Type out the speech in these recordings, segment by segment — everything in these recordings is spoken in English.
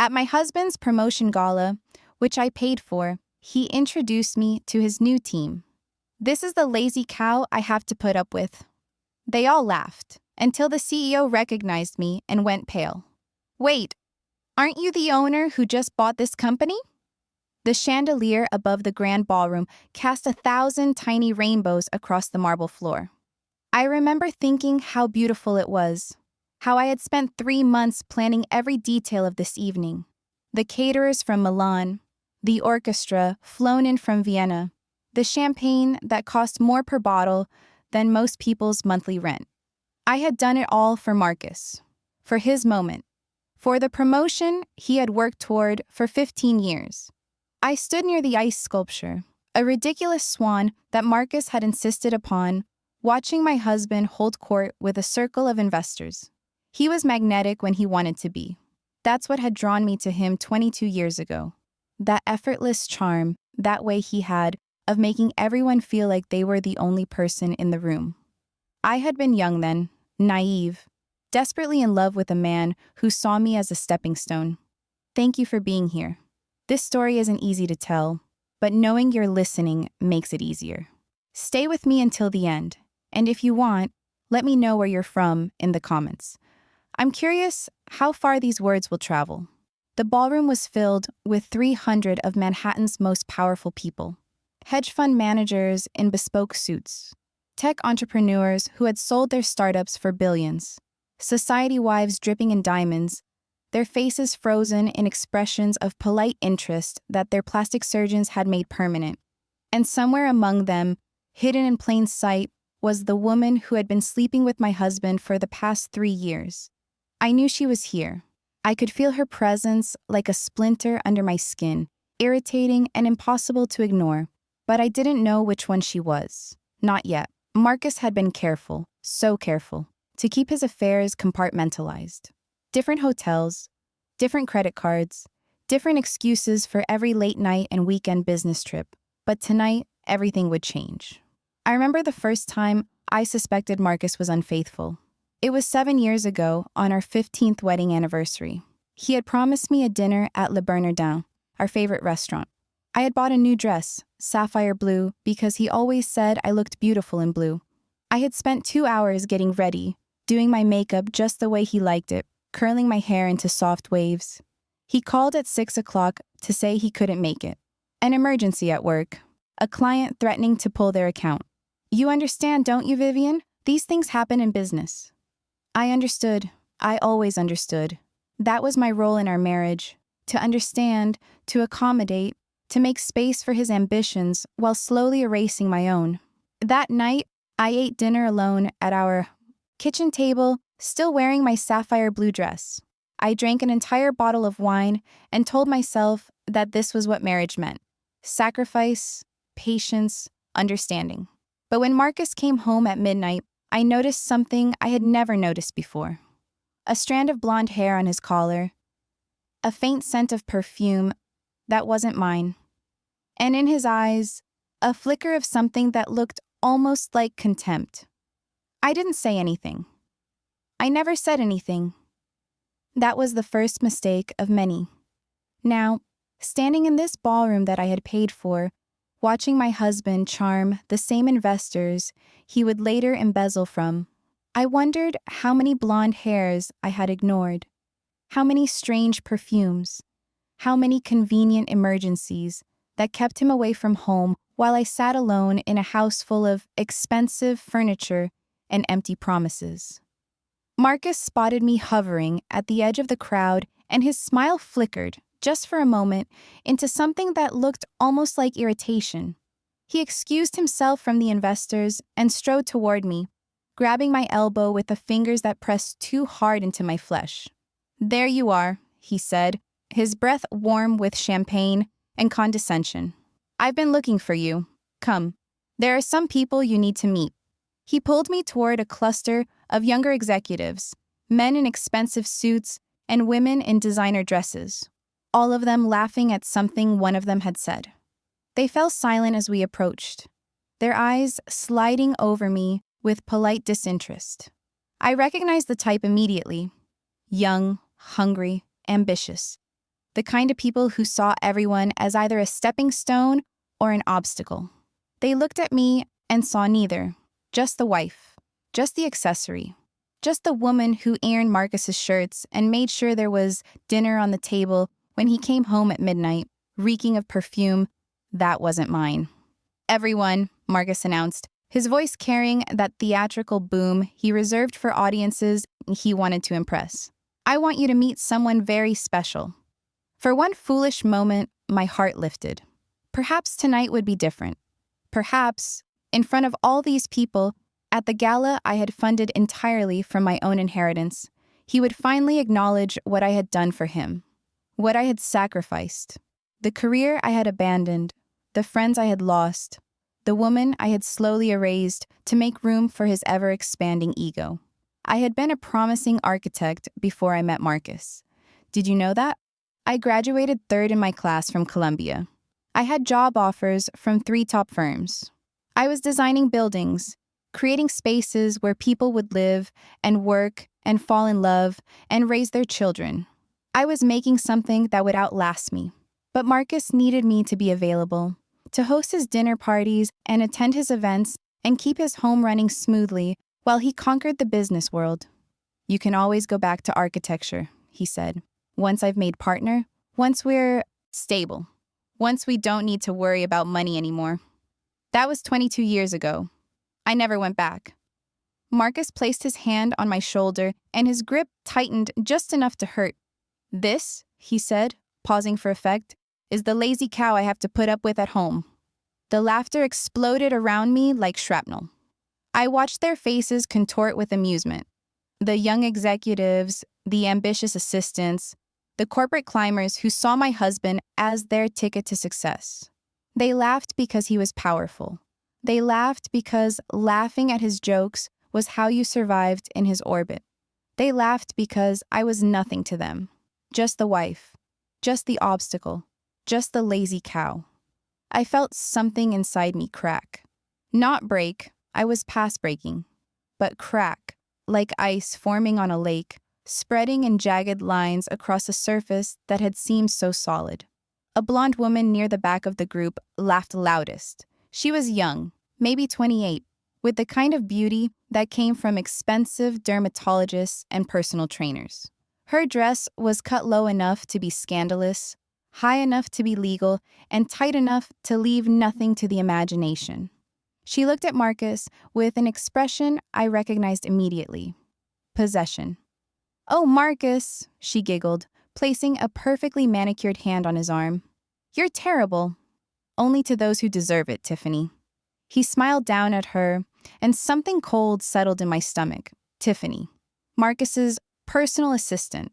At my husband's promotion gala, which I paid for, he introduced me to his new team. "This is the lazy cow I have to put up with." They all laughed, until the CEO recognized me and went pale. "Wait, aren't you the owner who just bought this company?" The chandelier above the grand ballroom cast 1,000 tiny rainbows across the marble floor. I remember thinking how beautiful it was, how I had spent 3 months planning every detail of this evening. The caterers from Milan, the orchestra flown in from Vienna, the champagne that cost more per bottle than most people's monthly rent. I had done it all for Marcus, for his moment, for the promotion he had worked toward for 15 years. I stood near the ice sculpture, a ridiculous swan that Marcus had insisted upon, watching my husband hold court with a circle of investors. He was magnetic when he wanted to be. That's what had drawn me to him 22 years ago. That effortless charm, that way he had, of making everyone feel like they were the only person in the room. I had been young then, naive, desperately in love with a man who saw me as a stepping stone. Thank you for being here. This story isn't easy to tell, but knowing you're listening makes it easier. Stay with me until the end, and if you want, let me know where you're from in the comments. I'm curious how far these words will travel. The ballroom was filled with 300 of Manhattan's most powerful people. Hedge fund managers in bespoke suits, tech entrepreneurs who had sold their startups for billions, society wives dripping in diamonds, their faces frozen in expressions of polite interest that their plastic surgeons had made permanent. And somewhere among them, hidden in plain sight, was the woman who had been sleeping with my husband for the past 3 years. I knew she was here. I could feel her presence like a splinter under my skin, irritating and impossible to ignore, but I didn't know which one she was. Not yet. Marcus had been careful, so careful, to keep his affairs compartmentalized. Different hotels, different credit cards, different excuses for every late night and weekend business trip. But tonight, everything would change. I remember the first time I suspected Marcus was unfaithful. It was 7 years ago, on our 15th wedding anniversary. He had promised me a dinner at Le Bernardin, our favorite restaurant. I had bought a new dress, sapphire blue, because he always said I looked beautiful in blue. I had spent 2 hours getting ready, doing my makeup just the way he liked it, curling my hair into soft waves. He called at 6 o'clock to say he couldn't make it. An emergency at work. A client threatening to pull their account. You understand, don't you, Vivian? These things happen in business. I understood. I always understood. That was my role in our marriage. To understand, to accommodate, to make space for his ambitions while slowly erasing my own. That night, I ate dinner alone at our kitchen table, still wearing my sapphire blue dress. I drank an entire bottle of wine and told myself that this was what marriage meant. Sacrifice, patience, understanding. But when Marcus came home at midnight, I noticed something I had never noticed before. A strand of blonde hair on his collar, a faint scent of perfume that wasn't mine, and in his eyes, a flicker of something that looked almost like contempt. I didn't say anything. I never said anything. That was the first mistake of many. Now, standing in this ballroom that I had paid for, watching my husband charm the same investors he would later embezzle from, I wondered how many blonde hairs I had ignored, how many strange perfumes, how many convenient emergencies that kept him away from home while I sat alone in a house full of expensive furniture and empty promises. Marcus spotted me hovering at the edge of the crowd, and his smile flickered, just for a moment, into something that looked almost like irritation. He excused himself from the investors and strode toward me, grabbing my elbow with the fingers that pressed too hard into my flesh. "There you are," he said, his breath warm with champagne and condescension. "I've been looking for you. Come. There are some people you need to meet." He pulled me toward a cluster of younger executives, men in expensive suits and women in designer dresses, all of them laughing at something one of them had said. They fell silent as we approached, their eyes sliding over me with polite disinterest. I recognized the type immediately. Young, hungry, ambitious. The kind of people who saw everyone as either a stepping stone or an obstacle. They looked at me and saw neither. Just the wife. Just the accessory. Just the woman who ironed Marcus's shirts and made sure there was dinner on the table when he came home at midnight, reeking of perfume. That wasn't mine. Everyone, Marcus announced, his voice carrying that theatrical boom he reserved for audiences he wanted to impress. I want you to meet someone very special. For one foolish moment, my heart lifted. Perhaps tonight would be different. Perhaps, in front of all these people, at the gala I had funded entirely from my own inheritance, he would finally acknowledge what I had done for him, what I had sacrificed, the career I had abandoned, the friends I had lost, the woman I had slowly erased to make room for his ever-expanding ego. I had been a promising architect before I met Marcus. Did you know that? I graduated third in my class from Columbia. I had job offers from 3 top firms. I was designing buildings, creating spaces where people would live and work and fall in love and raise their children. I was making something that would outlast me. But Marcus needed me to be available, to host his dinner parties and attend his events and keep his home running smoothly while he conquered the business world. You can always go back to architecture, he said. Once I've made partner, once we're stable, once we don't need to worry about money anymore. That was 22 years ago. I never went back. Marcus placed his hand on my shoulder and his grip tightened just enough to hurt. This, he said, pausing for effect, is the lazy cow I have to put up with at home. The laughter exploded around me like shrapnel. I watched their faces contort with amusement. The young executives, the ambitious assistants, the corporate climbers who saw my husband as their ticket to success. They laughed because he was powerful. They laughed because laughing at his jokes was how you survived in his orbit. They laughed because I was nothing to them. Just the wife. Just the obstacle. Just the lazy cow. I felt something inside me crack. Not break, I was past breaking. But crack, like ice forming on a lake, spreading in jagged lines across a surface that had seemed so solid. A blonde woman near the back of the group laughed loudest. She was young, maybe 28, with the kind of beauty that came from expensive dermatologists and personal trainers. Her dress was cut low enough to be scandalous, high enough to be legal, and tight enough to leave nothing to the imagination. She looked at Marcus with an expression I recognized immediately. Possession. "Oh, Marcus," she giggled, placing a perfectly manicured hand on his arm. "You're terrible." "Only to those who deserve it, Tiffany." He smiled down at her, and something cold settled in my stomach. Tiffany. Marcus's personal assistant.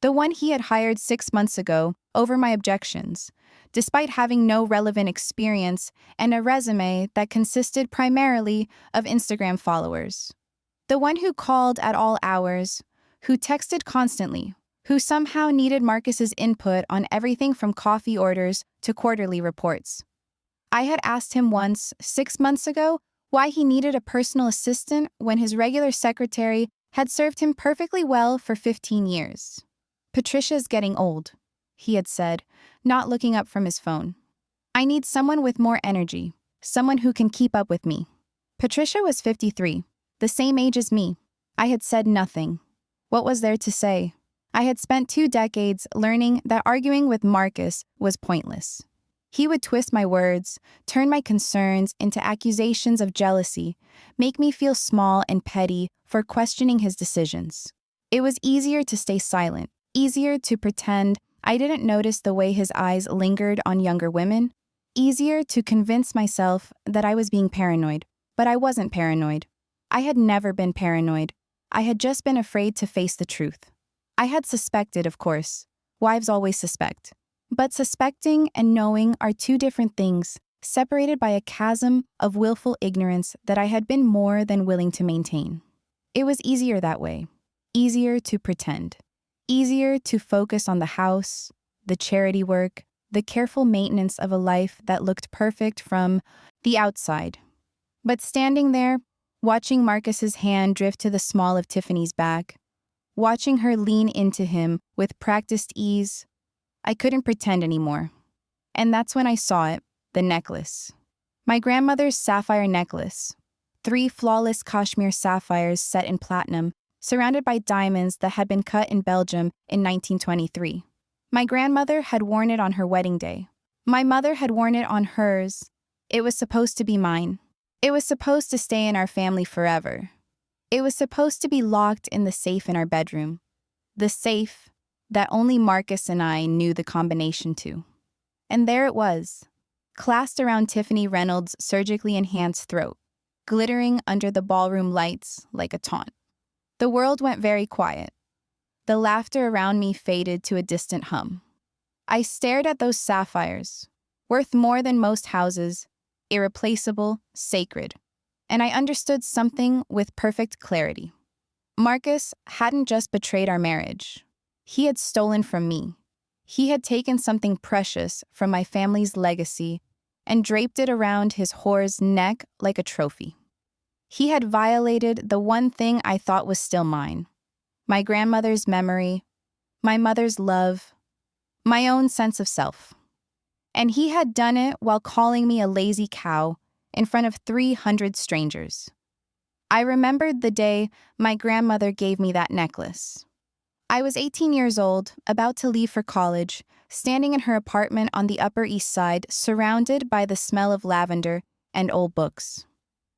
The one he had hired 6 months ago over my objections, despite having no relevant experience and a resume that consisted primarily of Instagram followers. The one who called at all hours, who texted constantly, who somehow needed Marcus's input on everything from coffee orders to quarterly reports. I had asked him once, 6 months ago, why he needed a personal assistant when his regular secretary had served him perfectly well for 15 years. "Patricia's getting old," he had said, not looking up from his phone. "I need someone with more energy, someone who can keep up with me." Patricia was 53, the same age as me. I had said nothing. What was there to say? I had spent 2 decades learning that arguing with Marcus was pointless. He would twist my words, turn my concerns into accusations of jealousy, make me feel small and petty for questioning his decisions. It was easier to stay silent, easier to pretend I didn't notice the way his eyes lingered on younger women, easier to convince myself that I was being paranoid. But I wasn't paranoid. I had never been paranoid. I had just been afraid to face the truth. I had suspected, of course. Wives always suspect. But suspecting and knowing are 2 different things, separated by a chasm of willful ignorance that I had been more than willing to maintain. It was easier that way. Easier to pretend. Easier to focus on the house, the charity work, the careful maintenance of a life that looked perfect from the outside. But standing there, watching Marcus's hand drift to the small of Tiffany's back, watching her lean into him with practiced ease, I couldn't pretend anymore. And that's when I saw it, the necklace. My grandmother's sapphire necklace. 3 flawless cashmere sapphires set in platinum, surrounded by diamonds that had been cut in Belgium in 1923. My grandmother had worn it on her wedding day. My mother had worn it on hers. It was supposed to be mine. It was supposed to stay in our family forever. It was supposed to be locked in the safe in our bedroom. The safe that only Marcus and I knew the combination to. And there it was, clasped around Tiffany Reynolds' surgically enhanced throat, glittering under the ballroom lights like a taunt. The world went very quiet. The laughter around me faded to a distant hum. I stared at those sapphires, worth more than most houses, irreplaceable, sacred, and I understood something with perfect clarity. Marcus hadn't just betrayed our marriage. He had stolen from me. He had taken something precious from my family's legacy and draped it around his whore's neck like a trophy. He had violated the one thing I thought was still mine: my grandmother's memory, my mother's love, my own sense of self. And he had done it while calling me a lazy cow in front of 300 strangers. I remembered the day my grandmother gave me that necklace. I was 18 years old, about to leave for college, standing in her apartment on the Upper East Side, surrounded by the smell of lavender and old books.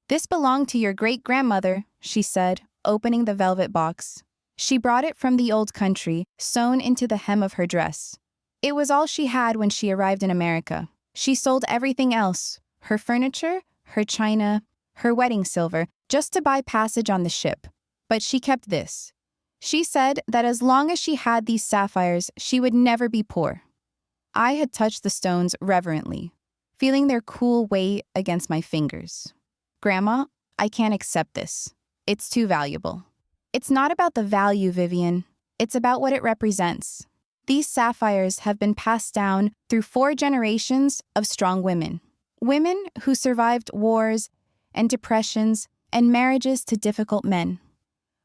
"This belonged to your great-grandmother," she said, opening the velvet box. She brought it from the old country, sewn into the hem of her dress. It was all she had when she arrived in America. She sold everything else, her furniture, her china, her wedding silver, just to buy passage on the ship. But she kept this. She said that as long as she had these sapphires, she would never be poor. I had touched the stones reverently, feeling their cool weight against my fingers. "Grandma, I can't accept this. It's too valuable." "It's not about the value, Vivian. It's about what it represents. These sapphires have been passed down through 4 generations of strong women. Women who survived wars and depressions and marriages to difficult men.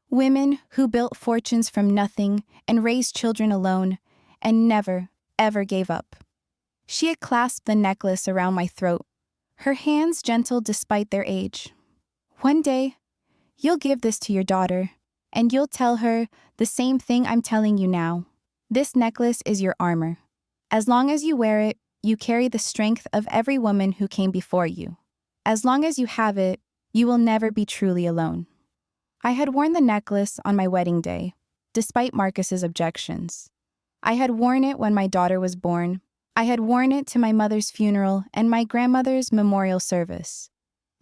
Women who built fortunes from nothing and raised children alone and never, ever gave up." She had clasped the necklace around my throat, her hands gentle despite their age. "One day, you'll give this to your daughter, and you'll tell her the same thing I'm telling you now. This necklace is your armor. As long as you wear it, you carry the strength of every woman who came before you. As long as you have it, you will never be truly alone." I had worn the necklace on my wedding day, despite Marcus's objections. I had worn it when my daughter was born. I had worn it to my mother's funeral and my grandmother's memorial service.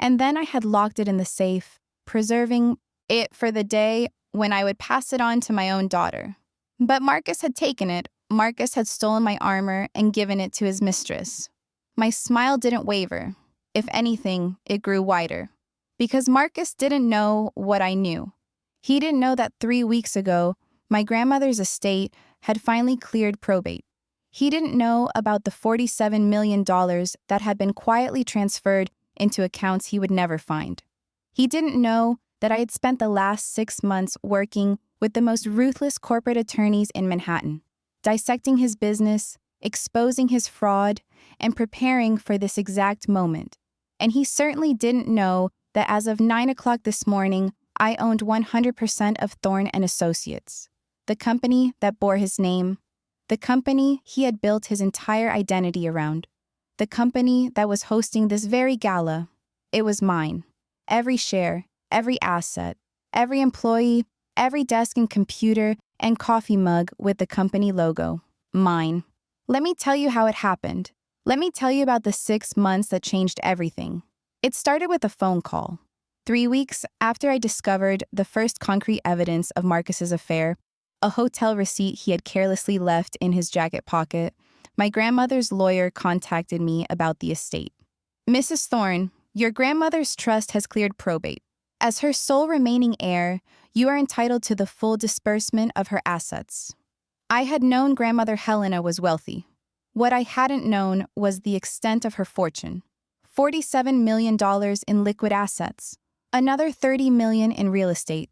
And then I had locked it in the safe, preserving it for the day when I would pass it on to my own daughter. But Marcus had taken it. Marcus had stolen my armor and given it to his mistress. My smile didn't waver. If anything, it grew wider. Because Marcus didn't know what I knew. He didn't know that 3 weeks ago, my grandmother's estate had finally cleared probate. He didn't know about the $47 million that had been quietly transferred into accounts he would never find. He didn't know that I had spent the last 6 months working with the most ruthless corporate attorneys in Manhattan, dissecting his business, exposing his fraud, and preparing for this exact moment. And he certainly didn't know that as of 9 o'clock this morning, I owned 100% of Thorne & Associates, the company that bore his name, the company he had built his entire identity around, the company that was hosting this very gala. It was mine. Every share, every asset, every employee, every desk and computer and coffee mug with the company logo. Mine. Let me tell you how it happened. Let me tell you about the 6 months that changed everything. It started with a phone call. 3 weeks after I discovered the first concrete evidence of Marcus's affair, a hotel receipt he had carelessly left in his jacket pocket, my grandmother's lawyer contacted me about the estate. "Mrs. Thorne, your grandmother's trust has cleared probate. As her sole remaining heir, you are entitled to the full disbursement of her assets." I had known Grandmother Helena was wealthy. What I hadn't known was the extent of her fortune. $47 million in liquid assets, another $30 million in real estate.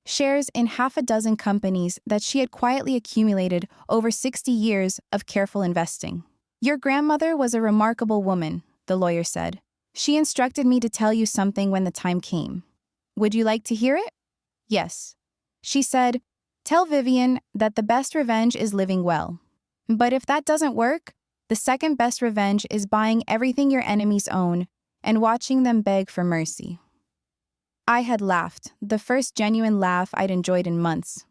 shares in half a dozen companies that she had quietly accumulated over 60 years of careful investing. Your grandmother was a remarkable woman, the lawyer said. She instructed me to tell you something when the time came. Would you like to hear it? Yes. She said, tell Vivian that the best revenge is living well. But if that doesn't work, the second best revenge is buying everything your enemies own and watching them beg for mercy. I had laughed, the first genuine laugh I'd enjoyed in months.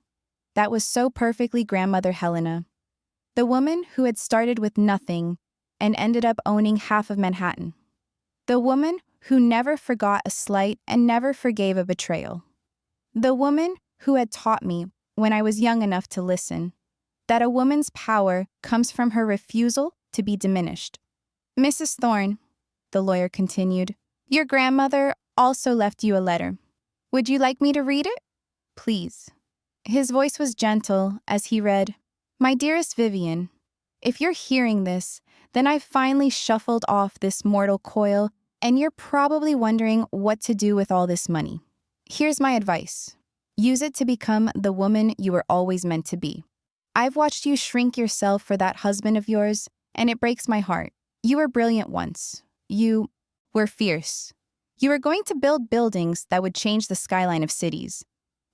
That was so perfectly grandmother Helena. The woman who had started with nothing and ended up owning half of Manhattan. The woman who never forgot a slight and never forgave a betrayal. The woman who had taught me, when I was young enough to listen, that a woman's power comes from her refusal to be diminished. Mrs. Thorne, the lawyer continued, your grandmother also left you a letter. Would you like me to read it? Please. His voice was gentle as he read, my dearest Vivian, if you're hearing this, then I've finally shuffled off this mortal coil and you're probably wondering what to do with all this money. Here's my advice. Use it to become the woman you were always meant to be. I've watched you shrink yourself for that husband of yours, and it breaks my heart. You were brilliant once. You were fierce. You were going to build buildings that would change the skyline of cities.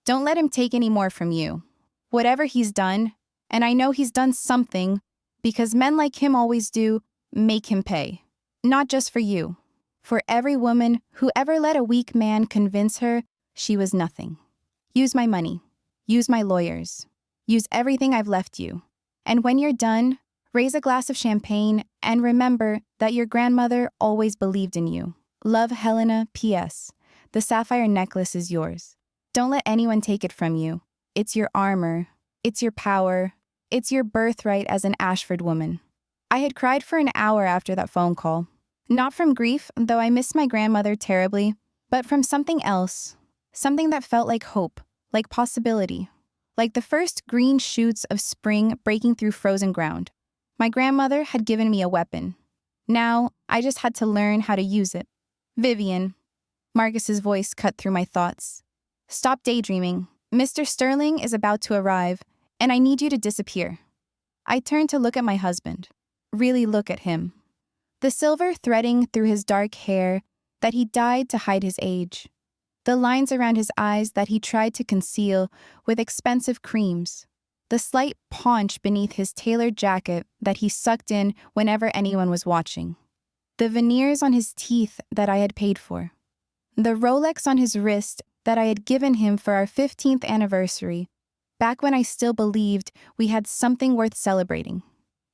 Don't let him take any more from you. Whatever he's done, and I know he's done something, because men like him always do, make him pay. Not just for you. For every woman who ever let a weak man convince her she was nothing. Use my money. Use my lawyers. Use everything I've left you. And when you're done, raise a glass of champagne and remember that your grandmother always believed in you. Love, Helena, P.S. The sapphire necklace is yours. Don't let anyone take it from you. It's your armor. It's your power. It's your birthright as an Ashford woman. I had cried for an hour after that phone call. Not from grief, though I missed my grandmother terribly, but from something else. Something that felt like hope, like possibility. Like the first green shoots of spring breaking through frozen ground. My grandmother had given me a weapon. Now, I just had to learn how to use it. Vivian. Marcus's voice cut through my thoughts. Stop daydreaming. Mr. Sterling is about to arrive, and I need you to disappear. I turned to look at my husband. Really look at him. The silver threading through his dark hair that he dyed to hide his age. The lines around his eyes that he tried to conceal with expensive creams. The slight paunch beneath his tailored jacket that he sucked in whenever anyone was watching. The veneers on his teeth that I had paid for. The Rolex on his wrist that I had given him for our 15th anniversary, back when I still believed we had something worth celebrating.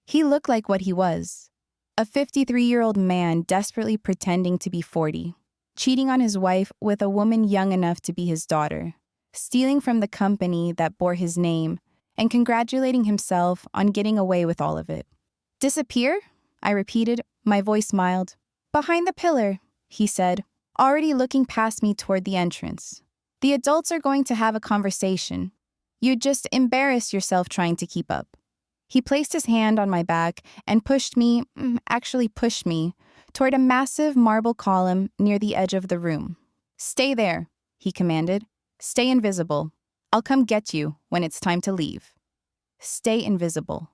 He looked like what he was. A 53-year-old man desperately pretending to be 40. Cheating on his wife with a woman young enough to be his daughter, stealing from the company that bore his name, and congratulating himself on getting away with all of it. Disappear? I repeated, my voice mild. Behind the pillar, he said, already looking past me toward the entrance. The adults are going to have a conversation. You'd just embarrass yourself trying to keep up. He placed his hand on my back and pushed me, toward a massive marble column near the edge of the room. Stay there, he commanded. Stay invisible. I'll come get you when it's time to leave. Stay invisible.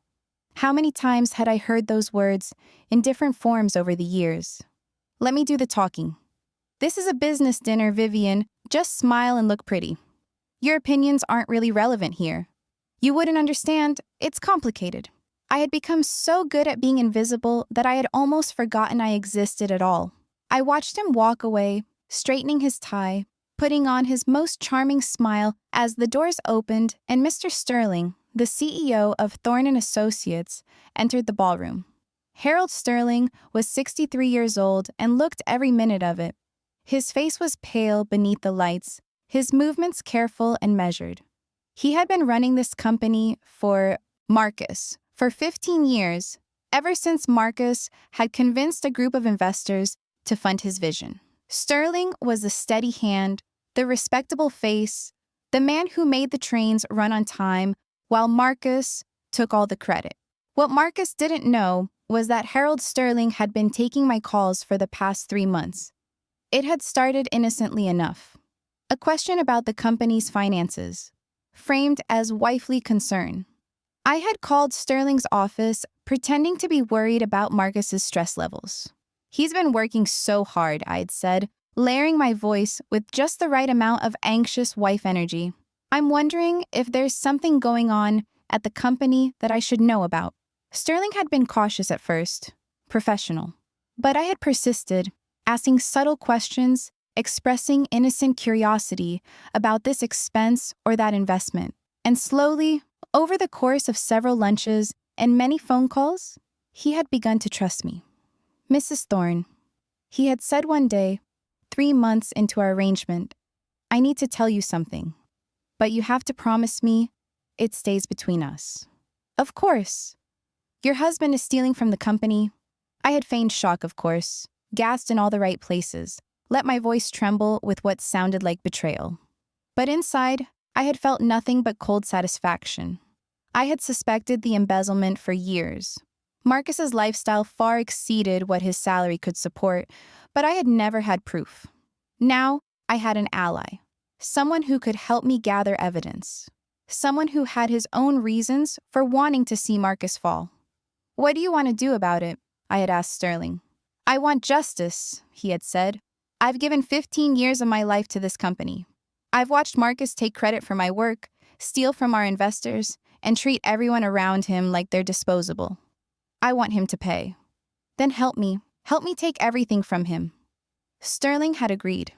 How many times had I heard those words in different forms over the years? Let me do the talking. This is a business dinner, Vivian. Just smile and look pretty. Your opinions aren't really relevant here. You wouldn't understand. It's complicated. I had become so good at being invisible that I had almost forgotten I existed at all. I watched him walk away, straightening his tie, putting on his most charming smile as the doors opened and Mr. Sterling, the CEO of Thorne & Associates, entered the ballroom. Harold Sterling was 63 years old and looked every minute of it. His face was pale beneath the lights, his movements careful and measured. He had been running this company for Marcus for 15 years, ever since Marcus had convinced a group of investors to fund his vision. Sterling was the steady hand, the respectable face, the man who made the trains run on time, while Marcus took all the credit. What Marcus didn't know was that Harold Sterling had been taking my calls for the past 3 months. It had started innocently enough. A question about the company's finances, framed as wifely concern. I had called Sterling's office pretending to be worried about Marcus's stress levels. He's been working so hard, I'd said, layering my voice with just the right amount of anxious wife energy. I'm wondering if there's something going on at the company that I should know about. Sterling had been cautious at first, professional. But I had persisted, asking subtle questions, expressing innocent curiosity about this expense or that investment. And slowly, over the course of several lunches and many phone calls, he had begun to trust me. Mrs. Thorne, he had said one day, 3 months into our arrangement, I need to tell you something, but you have to promise me it stays between us. Of course. Your husband is stealing from the company. I had feigned shock, of course, gasped in all the right places, let my voice tremble with what sounded like betrayal. But inside, I had felt nothing but cold satisfaction. I had suspected the embezzlement for years. Marcus's lifestyle far exceeded what his salary could support, but I had never had proof. Now, I had an ally, someone who could help me gather evidence, someone who had his own reasons for wanting to see Marcus fall. What do you want to do about it? I had asked Sterling. I want justice, he had said. I've given 15 years of my life to this company. I've watched Marcus take credit for my work, steal from our investors, and treat everyone around him like they're disposable. I want him to pay. Then help me take everything from him. Sterling had agreed.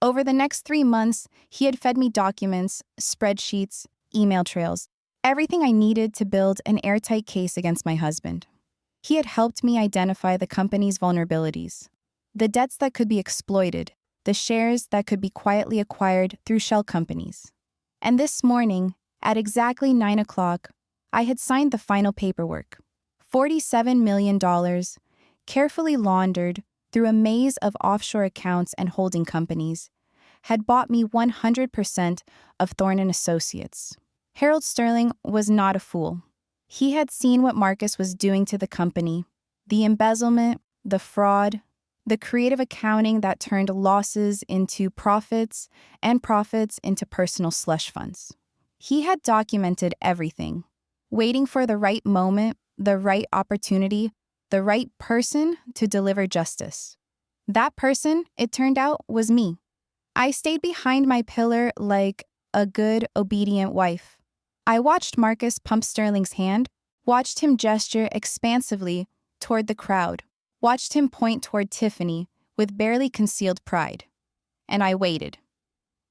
Over the next 3 months, he had fed me documents, spreadsheets, email trails, everything I needed to build an airtight case against my husband. He had helped me identify the company's vulnerabilities, the debts that could be exploited, the shares that could be quietly acquired through shell companies. And this morning, at exactly 9 o'clock, I had signed the final paperwork. $47 million, carefully laundered through a maze of offshore accounts and holding companies, had bought me 100% of Thorne & Associates. Harold Sterling was not a fool. He had seen what Marcus was doing to the company, the embezzlement, the fraud, the creative accounting that turned losses into profits and profits into personal slush funds. He had documented everything, waiting for the right moment, the right opportunity, the right person to deliver justice. That person, it turned out, was me. I stayed behind my pillar like a good, obedient wife. I watched Marcus pump Sterling's hand, watched him gesture expansively toward the crowd, watched him point toward Tiffany with barely concealed pride. And I waited.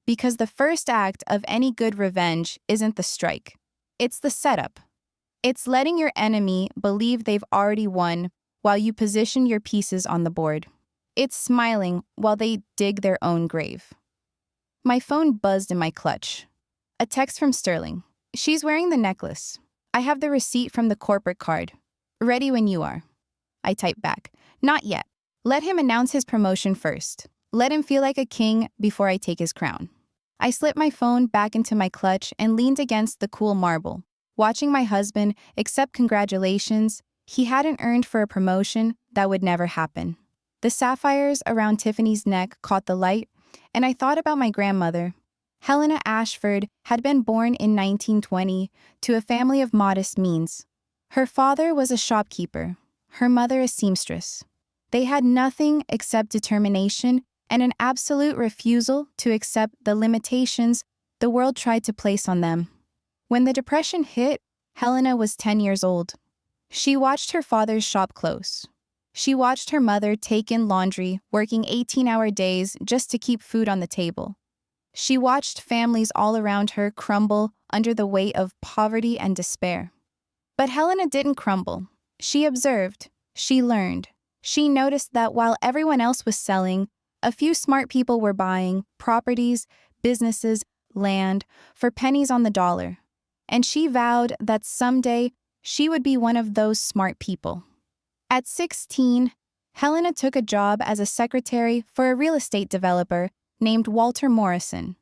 Because the first act of any good revenge isn't the strike. It's the setup. It's letting your enemy believe they've already won while you position your pieces on the board. It's smiling while they dig their own grave. My phone buzzed in my clutch. A text from Sterling. She's wearing the necklace. I have the receipt from the corporate card. Ready when you are. I typed back. Not yet. Let him announce his promotion first. Let him feel like a king before I take his crown. I slipped my phone back into my clutch and leaned against the cool marble, watching my husband accept congratulations he hadn't earned for a promotion that would never happen. The sapphires around Tiffany's neck caught the light, and I thought about my grandmother. Helena Ashford had been born in 1920 to a family of modest means. Her father was a shopkeeper, her mother a seamstress. They had nothing except determination and an absolute refusal to accept the limitations the world tried to place on them. When the Depression hit, Helena was 10 years old. She watched her father's shop close. She watched her mother take in laundry, working 18-hour days just to keep food on the table. She watched families all around her crumble under the weight of poverty and despair. But Helena didn't crumble. She observed. She learned. She noticed that while everyone else was selling, a few smart people were buying properties, businesses, land for pennies on the dollar. And she vowed that someday she would be one of those smart people. At 16, Helena took a job as a secretary for a real estate developer named Walter Morrison.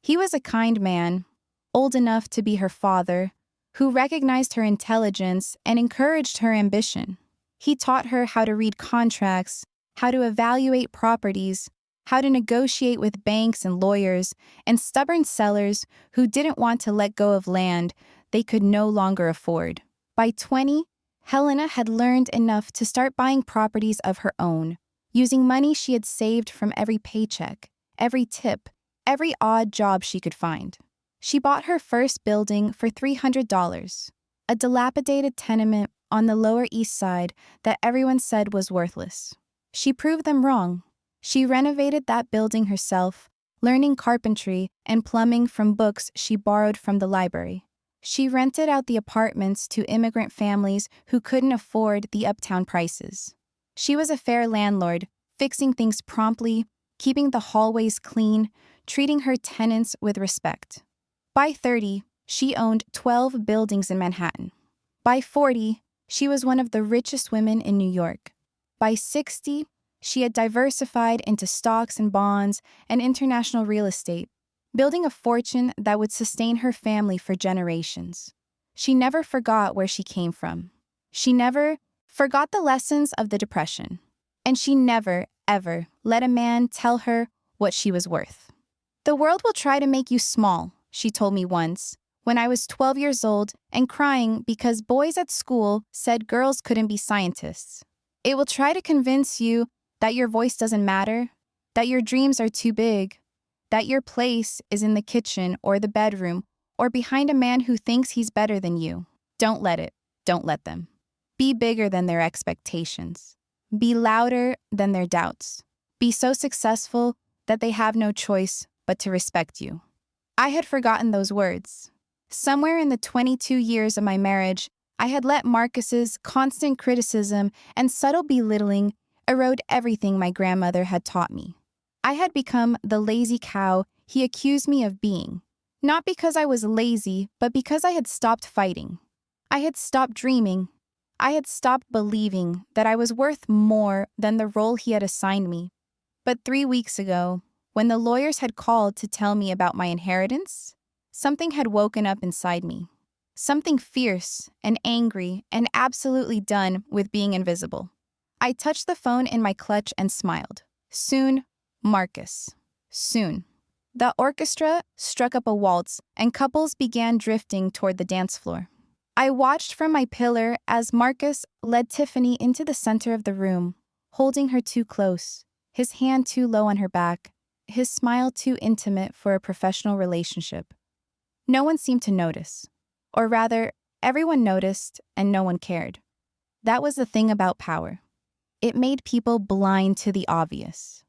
He was a kind man, old enough to be her father, who recognized her intelligence and encouraged her ambition. He taught her how to read contracts, how to evaluate properties, how to negotiate with banks and lawyers, and stubborn sellers who didn't want to let go of land they could no longer afford. By 20, Helena had learned enough to start buying properties of her own, using money she had saved from every paycheck, every tip, every odd job she could find. She bought her first building for $300, a dilapidated tenement on the Lower East Side that everyone said was worthless. She proved them wrong. She renovated that building herself, learning carpentry and plumbing from books she borrowed from the library. She rented out the apartments to immigrant families who couldn't afford the uptown prices. She was a fair landlord, fixing things promptly, keeping the hallways clean, treating her tenants with respect. By 30, she owned 12 buildings in Manhattan. By 40, she was one of the richest women in New York. By 60, she had diversified into stocks and bonds and international real estate, building a fortune that would sustain her family for generations. She never forgot where she came from. She never forgot the lessons of the Depression. And she never, ever let a man tell her what she was worth. "The world will try to make you small," she told me once, when I was 12 years old and crying because boys at school said girls couldn't be scientists. "It will try to convince you that your voice doesn't matter, that your dreams are too big, that your place is in the kitchen or the bedroom or behind a man who thinks he's better than you. Don't let it. Don't let them. Be bigger than their expectations. Be louder than their doubts. Be so successful that they have no choice but to respect you." I had forgotten those words. Somewhere in the 22 years of my marriage, I had let Marcus's constant criticism and subtle belittling erode everything my grandmother had taught me. I had become the lazy cow he accused me of being, not because I was lazy, but because I had stopped fighting. I had stopped dreaming. I had stopped believing that I was worth more than the role he had assigned me. But 3 weeks ago, when the lawyers had called to tell me about my inheritance, something had woken up inside me. Something fierce and angry and absolutely done with being invisible. I touched the phone in my clutch and smiled. Soon, Marcus. Soon. The orchestra struck up a waltz and couples began drifting toward the dance floor. I watched from my pillar as Marcus led Tiffany into the center of the room, holding her too close, his hand too low on her back, his smile too intimate for a professional relationship. No one seemed to notice. Or rather, everyone noticed and no one cared. That was the thing about power. It made people blind to the obvious.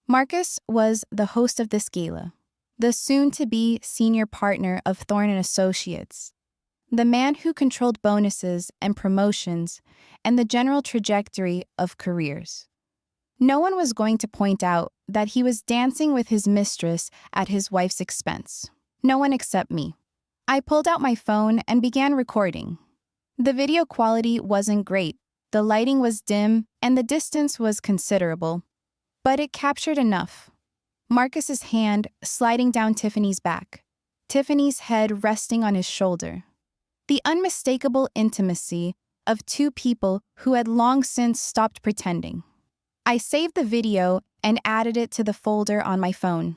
Marcus was the host of this gala, the soon-to-be senior partner of Thorne & Associates, the man who controlled bonuses and promotions and the general trajectory of careers. No one was going to point out that he was dancing with his mistress at his wife's expense. No one except me. I pulled out my phone and began recording. The video quality wasn't great, the lighting was dim, and the distance was considerable. But it captured enough. Marcus's hand sliding down Tiffany's back, Tiffany's head resting on his shoulder. The unmistakable intimacy of two people who had long since stopped pretending. I saved the video and added it to the folder on my phone.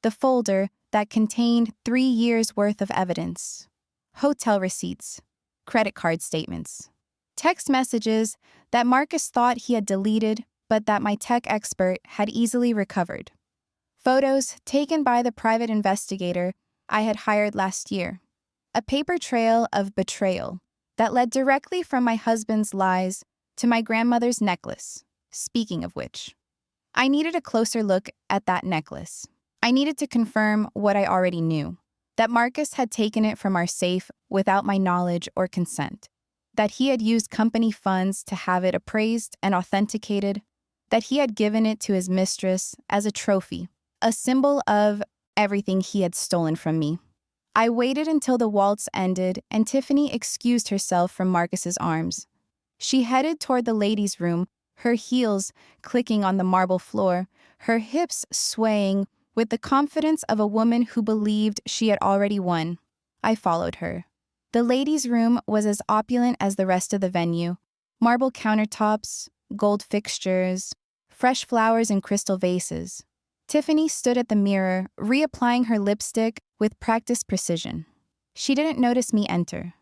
The folder that contained 3 years' worth of evidence. Hotel receipts, credit card statements, text messages that Marcus thought he had deleted but that my tech expert had easily recovered. Photos taken by the private investigator I had hired last year. A paper trail of betrayal that led directly from my husband's lies to my grandmother's necklace. Speaking of which, I needed a closer look at that necklace. I needed to confirm what I already knew, that Marcus had taken it from our safe without my knowledge or consent, that he had used company funds to have it appraised and authenticated, that he had given it to his mistress as a trophy, a symbol of everything he had stolen from me. I waited until the waltz ended and Tiffany excused herself from Marcus's arms. She headed toward the ladies' room, her heels clicking on the marble floor, her hips swaying with the confidence of a woman who believed she had already won. I followed her. The ladies' room was as opulent as the rest of the venue. Marble countertops, gold fixtures, fresh flowers in crystal vases. Tiffany stood at the mirror, reapplying her lipstick with practiced precision. She didn't notice me enter.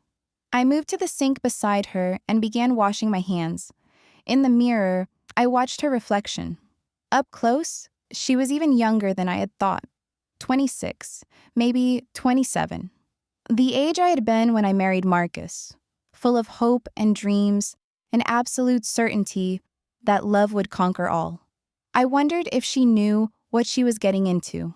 I moved to the sink beside her and began washing my hands. In the mirror, I watched her reflection. Up close, she was even younger than I had thought. 26, maybe 27. The age I had been when I married Marcus, full of hope and dreams, and absolute certainty that love would conquer all. I wondered if she knew what she was getting into.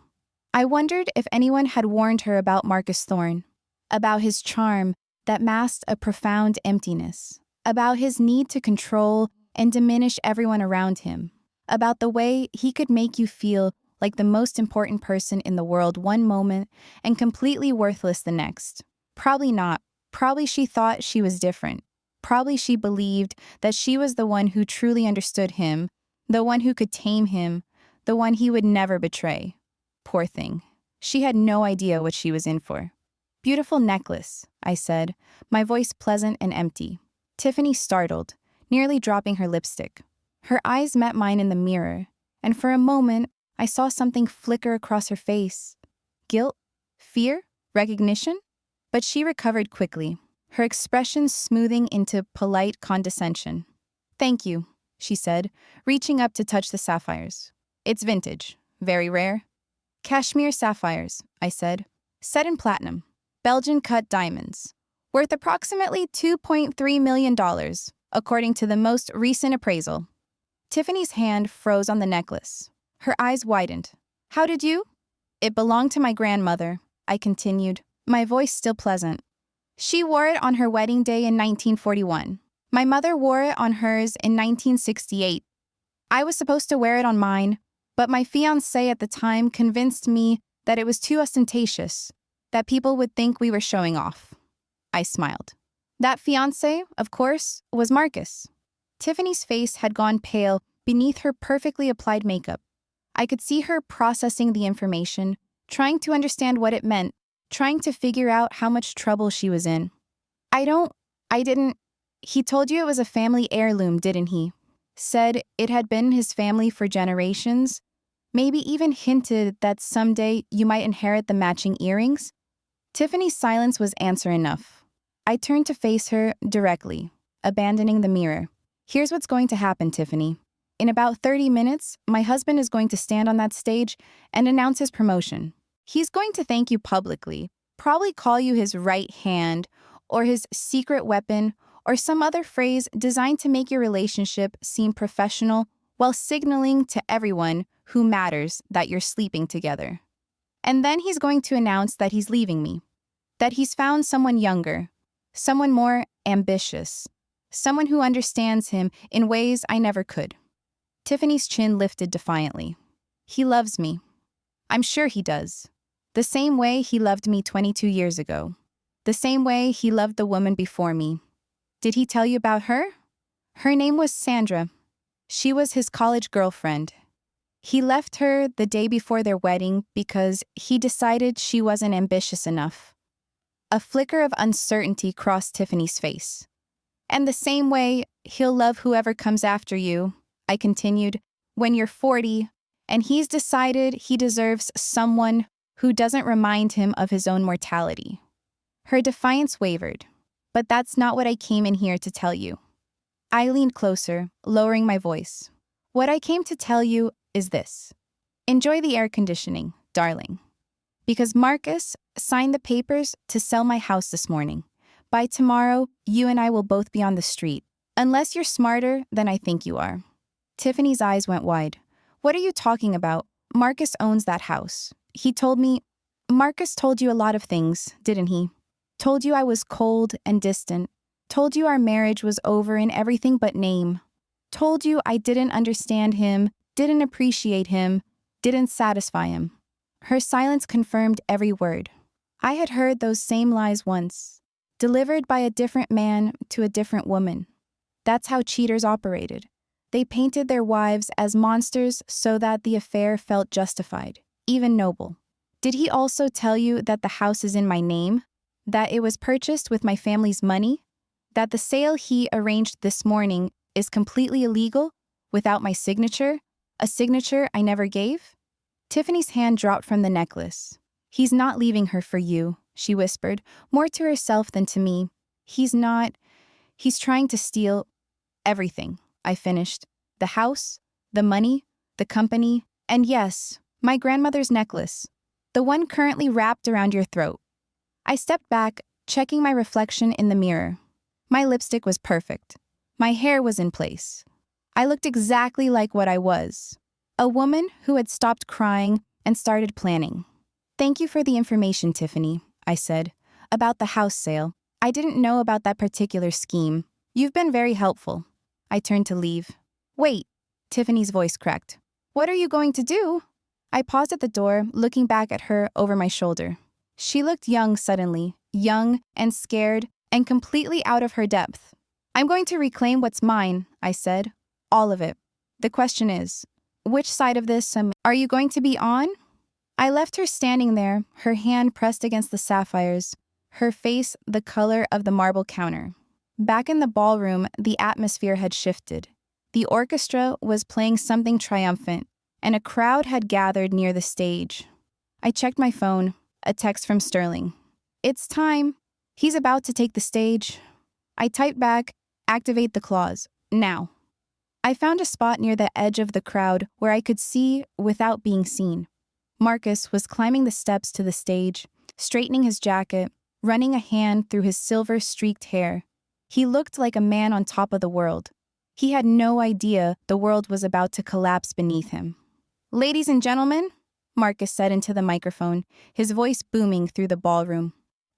I wondered if anyone had warned her about Marcus Thorne, about his charm that masked a profound emptiness, about his need to control and diminish everyone around him, about the way he could make you feel like the most important person in the world one moment and completely worthless the next. Probably not. Probably she thought she was different. Probably she believed that she was the one who truly understood him, the one who could tame him, the one he would never betray. Poor thing. She had no idea what she was in for. "Beautiful necklace," I said, my voice pleasant and empty. Tiffany startled, nearly dropping her lipstick. Her eyes met mine in the mirror, and for a moment, I saw something flicker across her face. Guilt? Fear? Recognition? But she recovered quickly, her expression smoothing into polite condescension. "Thank you," she said, reaching up to touch the sapphires. "It's vintage. Very rare." "Cashmere sapphires," I said. "Set in platinum. Belgian-cut diamonds. Worth approximately $2.3 million, according to the most recent appraisal." Tiffany's hand froze on the necklace. Her eyes widened. "How did you?" "It belonged to my grandmother," I continued, my voice still pleasant. "She wore it on her wedding day in 1941. My mother wore it on hers in 1968. I was supposed to wear it on mine, but my fiancé at the time convinced me that it was too ostentatious, that people would think we were showing off." I smiled. That fiancé, of course, was Marcus. Tiffany's face had gone pale beneath her perfectly applied makeup. I could see her processing the information, trying to understand what it meant, trying to figure out how much trouble she was in. I didn't. He told you it was a family heirloom, didn't he? Said it had been his family for generations? Maybe even hinted that someday you might inherit the matching earrings? Tiffany's silence was answer enough. I turned to face her directly, abandoning the mirror. "Here's what's going to happen, Tiffany. In about 30 minutes, my husband is going to stand on that stage and announce his promotion. He's going to thank you publicly, probably call you his right hand, or his secret weapon, or some other phrase designed to make your relationship seem professional while signaling to everyone who matters that you're sleeping together. And then he's going to announce that he's leaving me, that he's found someone younger, someone more ambitious, someone who understands him in ways I never could." Tiffany's chin lifted defiantly. "He loves me. I'm sure he does. The same way he loved me 22 years ago. The same way he loved the woman before me. Did he tell you about her? Her name was Sandra. She was his college girlfriend. He left her the day before their wedding because he decided she wasn't ambitious enough." A flicker of uncertainty crossed Tiffany's face. "And the same way he'll love whoever comes after you," I continued, "when you're 40, and he's decided he deserves someone who doesn't remind him of his own mortality." Her defiance wavered. "But that's not what I came in here to tell you." I leaned closer, lowering my voice. "What I came to tell you is this. Enjoy the air conditioning, darling. Because Marcus signed the papers to sell my house this morning. By tomorrow, you and I will both be on the street, unless you're smarter than I think you are." Tiffany's eyes went wide. "What are you talking about? Marcus owns that house. He told me—" "Marcus told you a lot of things, didn't he? Told you I was cold and distant. Told you our marriage was over in everything but name. Told you I didn't understand him, didn't appreciate him, didn't satisfy him." Her silence confirmed every word. I had heard those same lies once, delivered by a different man to a different woman. That's how cheaters operated. They painted their wives as monsters so that the affair felt justified, even noble. "Did he also tell you that the house is in my name? That it was purchased with my family's money? That the sale he arranged this morning is completely illegal, without my signature, a signature I never gave?" Tiffany's hand dropped from the necklace. He's not leaving her for you, she whispered, more to herself than to me. He's trying to steal everything, I finished. The house, the money, the company, and yes, my grandmother's necklace. The one currently wrapped around your throat. I stepped back, checking my reflection in the mirror. My lipstick was perfect. My hair was in place. I looked exactly like what I was. A woman who had stopped crying and started planning. Thank you for the information, Tiffany, I said, about the house sale. I didn't know about that particular scheme. You've been very helpful. I turned to leave. Wait, Tiffany's voice cracked. What are you going to do? I paused at the door, looking back at her over my shoulder. She looked young suddenly, young and scared and completely out of her depth. I'm going to reclaim what's mine, I said. All of it. The question is, which side of this are you going to be on? I left her standing there, her hand pressed against the sapphires, her face the color of the marble counter. Back in the ballroom, the atmosphere had shifted. The orchestra was playing something triumphant, and a crowd had gathered near the stage. I checked my phone, a text from Sterling. It's time. He's about to take the stage. I typed back, activate the clause, now. I found a spot near the edge of the crowd where I could see without being seen. Marcus was climbing the steps to the stage, straightening his jacket, running a hand through his silver-streaked hair. He looked like a man on top of the world. He had no idea the world was about to collapse beneath him. Ladies and gentlemen, Marcus said into the microphone, his voice booming through the ballroom.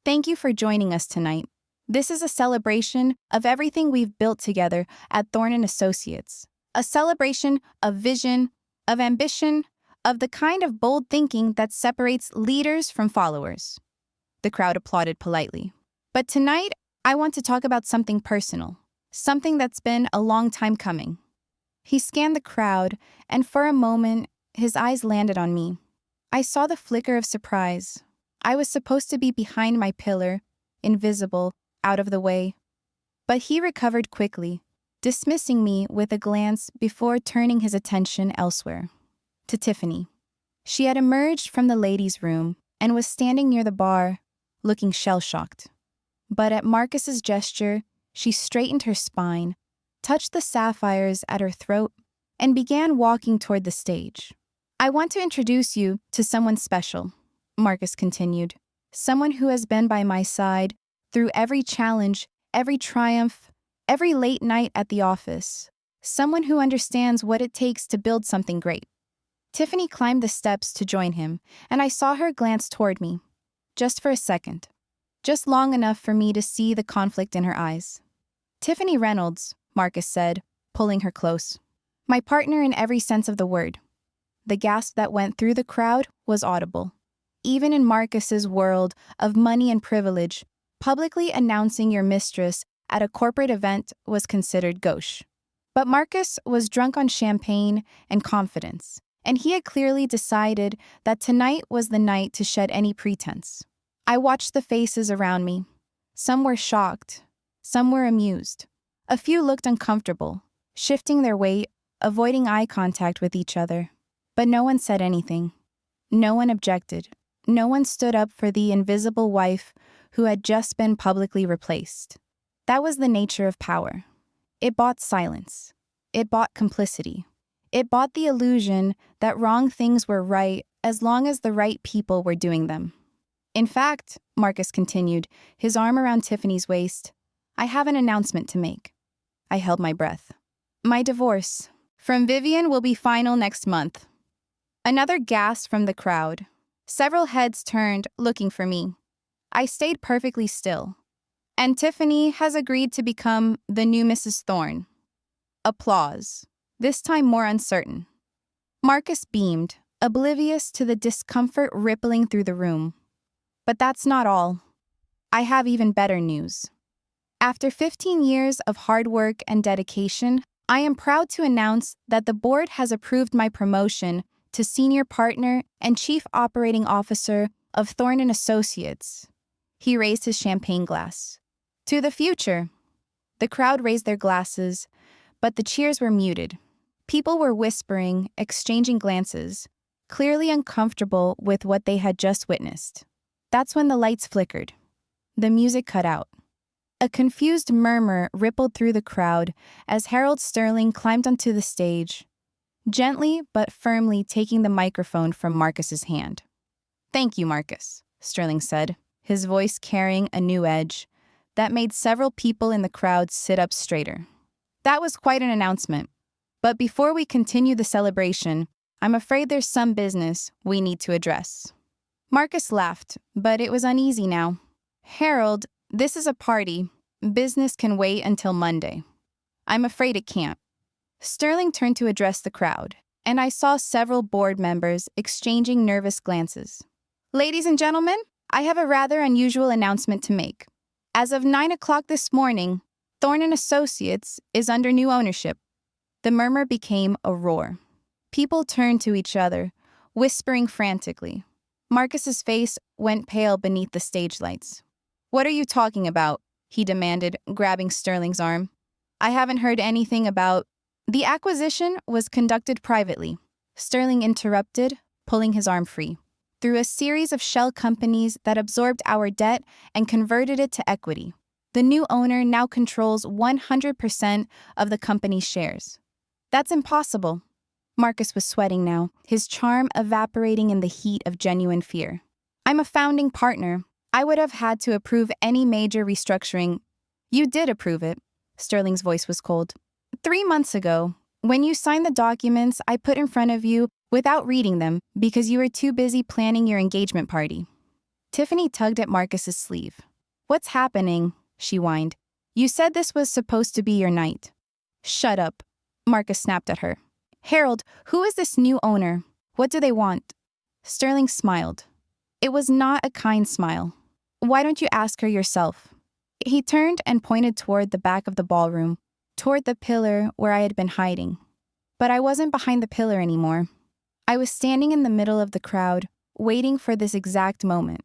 Thank you for joining us tonight. This is a celebration of everything we've built together at Thorne & Associates. A celebration of vision, of ambition, of the kind of bold thinking that separates leaders from followers. The crowd applauded politely. But tonight, I want to talk about something personal, something that's been a long time coming. He scanned the crowd, and for a moment, his eyes landed on me. I saw the flicker of surprise. I was supposed to be behind my pillar, invisible, out of the way. But he recovered quickly, dismissing me with a glance before turning his attention elsewhere. To Tiffany. She had emerged from the ladies' room and was standing near the bar, looking shell-shocked. But at Marcus's gesture, she straightened her spine, touched the sapphires at her throat, and began walking toward the stage. I want to introduce you to someone special, Marcus continued. Someone who has been by my side through every challenge, every triumph, every late night at the office. Someone who understands what it takes to build something great. Tiffany climbed the steps to join him, and I saw her glance toward me. Just for a second. Just long enough for me to see the conflict in her eyes. Tiffany Reynolds, Marcus said, pulling her close. My partner in every sense of the word. The gasp that went through the crowd was audible. Even in Marcus's world of money and privilege, publicly announcing your mistress at a corporate event was considered gauche. But Marcus was drunk on champagne and confidence, and he had clearly decided that tonight was the night to shed any pretense. I watched the faces around me. Some were shocked, some were amused. A few looked uncomfortable, shifting their weight, avoiding eye contact with each other. But no one said anything. No one objected. No one stood up for the invisible wife who had just been publicly replaced. That was the nature of power. It bought silence. It bought complicity. It bought the illusion that wrong things were right as long as the right people were doing them. In fact, Marcus continued, his arm around Tiffany's waist, I have an announcement to make. I held my breath. My divorce from Vivian will be final next month. Another gasp from the crowd. Several heads turned, looking for me. I stayed perfectly still. And Tiffany has agreed to become the new Mrs. Thorne. Applause, this time more uncertain. Marcus beamed, oblivious to the discomfort rippling through the room. But that's not all. I have even better news. After 15 years of hard work and dedication, I am proud to announce that the board has approved my promotion to senior partner and chief operating officer of Thorne & Associates. He raised his champagne glass. To the future. The crowd raised their glasses, but the cheers were muted. People were whispering, exchanging glances. clearly uncomfortable with what they had just witnessed. That's when the lights flickered. The music cut out. A confused murmur rippled through the crowd as Harold Sterling climbed onto the stage, gently but firmly taking the microphone from Marcus's hand. "Thank you, Marcus," Sterling said, his voice carrying a new edge that made several people in the crowd sit up straighter. "That was quite an announcement. But before we continue the celebration, I'm afraid there's some business we need to address." Marcus laughed, but it was uneasy now. "Harold, this is a party. Business can wait until Monday." "I'm afraid it can't." Sterling turned to address the crowd, and I saw several board members exchanging nervous glances. "Ladies and gentlemen, I have a rather unusual announcement to make. As of 9 o'clock this morning, Thorne & Associates is under new ownership." The murmur became a roar. People turned to each other, whispering frantically. Marcus's face went pale beneath the stage lights. "What are you talking about?" he demanded, grabbing Sterling's arm. "I haven't heard anything about—" "The acquisition was conducted privately," Sterling interrupted, pulling his arm free. "Through a series of shell companies that absorbed our debt and converted it to equity. The new owner now controls 100% of the company's shares." "That's impossible." Marcus was sweating now, his charm evaporating in the heat of genuine fear. "I'm a founding partner. I would have had to approve any major restructuring." "You did approve it." Sterling's voice was cold. 3 months ago, when you signed the documents I put in front of you without reading them because you were too busy planning your engagement party." Tiffany tugged at Marcus's sleeve. "What's happening?" she whined. "You said this was supposed to be your night." "Shut up," Marcus snapped at her. "Harold, who is this new owner? What do they want?" Sterling smiled. It was not a kind smile. "Why don't you ask her yourself?" He turned and pointed toward the back of the ballroom, toward the pillar where I had been hiding. But I wasn't behind the pillar anymore. I was standing in the middle of the crowd, waiting for this exact moment.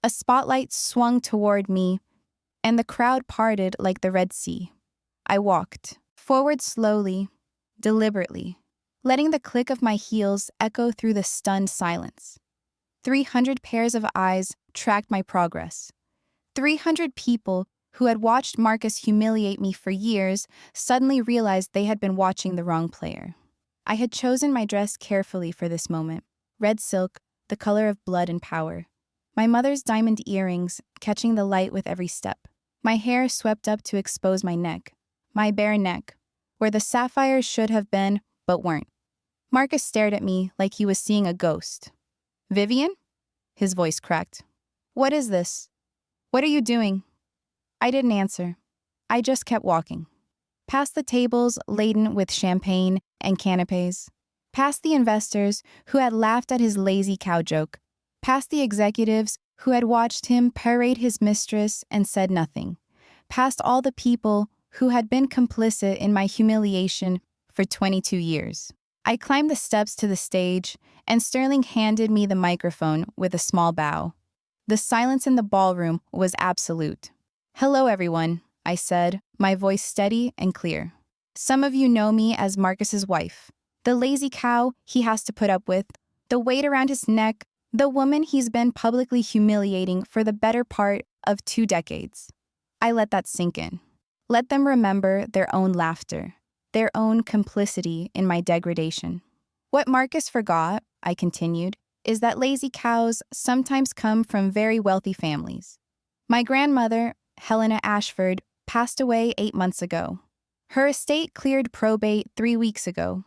A spotlight swung toward me, and the crowd parted like the Red Sea. I walked forward slowly, deliberately, letting the click of my heels echo through the stunned silence. 300 pairs of eyes tracked my progress. 300 people who had watched Marcus humiliate me for years suddenly realized they had been watching the wrong player. I had chosen my dress carefully for this moment. Red silk, the color of blood and power. My mother's diamond earrings catching the light with every step. My hair swept up to expose my neck. My bare neck, where the sapphires should have been, but weren't. Marcus stared at me like he was seeing a ghost. "Vivian?" His voice cracked. "What is this? What are you doing?" I didn't answer. I just kept walking. Past the tables laden with champagne and canapes. Past the investors who had laughed at his lazy cow joke. Past the executives who had watched him parade his mistress and said nothing. Past all the people who had been complicit in my humiliation for 22 years. I climbed the steps to the stage, and Sterling handed me the microphone with a small bow. The silence in the ballroom was absolute. "Hello, everyone," I said, my voice steady and clear. "Some of you know me as Marcus's wife, the lazy cow he has to put up with, the weight around his neck, the woman he's been publicly humiliating for the better part of 2 decades. I let that sink in. Let them remember their own laughter, their own complicity in my degradation. What Marcus forgot, I continued, is that lazy cows sometimes come from very wealthy families. My grandmother, Helena Ashford, passed away 8 months ago. Her estate cleared probate 3 weeks ago.